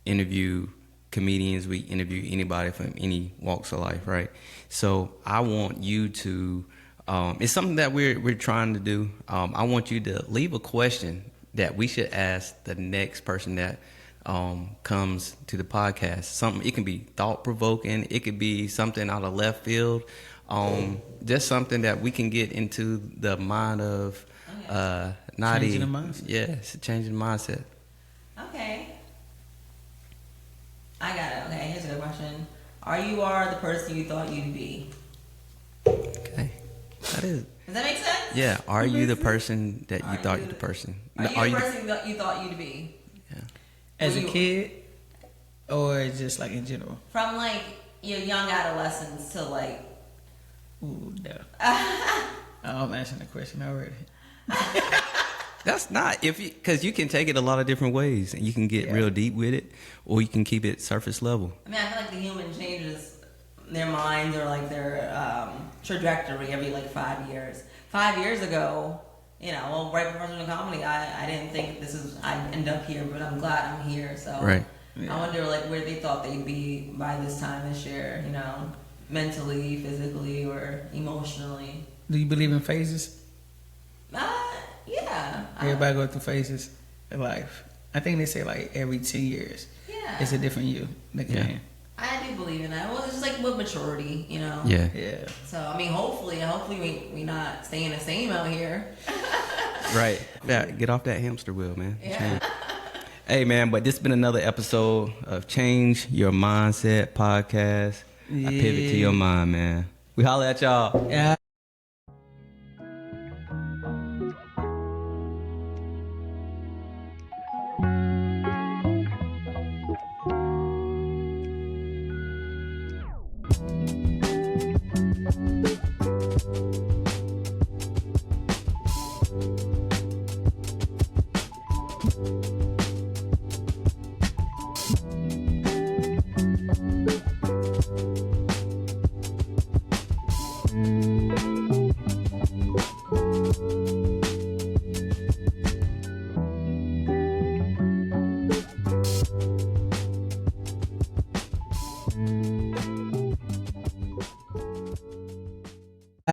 interview comedians, we interview anybody from any walks of life, right? So I want you to, it's something that we're trying to do. I want you to leave a question that we should ask the next person that comes to the podcast. Something, it can be thought provoking, it could be something out of left field, just something that we can get into the mind of Nadi. Changing the mindset. Yeah, it's changing the mindset. Okay. I got it. Okay, here's a good question. Are the person you thought you'd be? Okay. That is. Does that make sense? Yeah. Are you the person that you thought you're the person? Are you the person that you thought you'd be? Yeah. As a kid, or just like in general? From like your young adolescence to like. Ooh, no. I'm answering the question already. That's not because you can take it a lot of different ways, and you can get real deep with it, or you can keep it surface level. I mean, I feel like the human changes their minds or like their trajectory every like 5 years. 5 years ago, well, right before I started comedy, I didn't think I'd end up here, but I'm glad I'm here. So right. I wonder like where they thought they'd be by this time this year, mentally, physically, or emotionally. Do you believe in phases? Yeah. Everybody go through phases in life. I think they say like every 10 years. Yeah. It's a different you. Yeah. I do believe in that. Well, it's just like with maturity, Yeah. Yeah. So I mean, hopefully we not staying the same out here. Right. Yeah. Get off that hamster wheel, man. Yeah. Hey, man. But this has been another episode of Change Your Mindset podcast. I pivot to your mind, man. We holler at y'all. Yeah.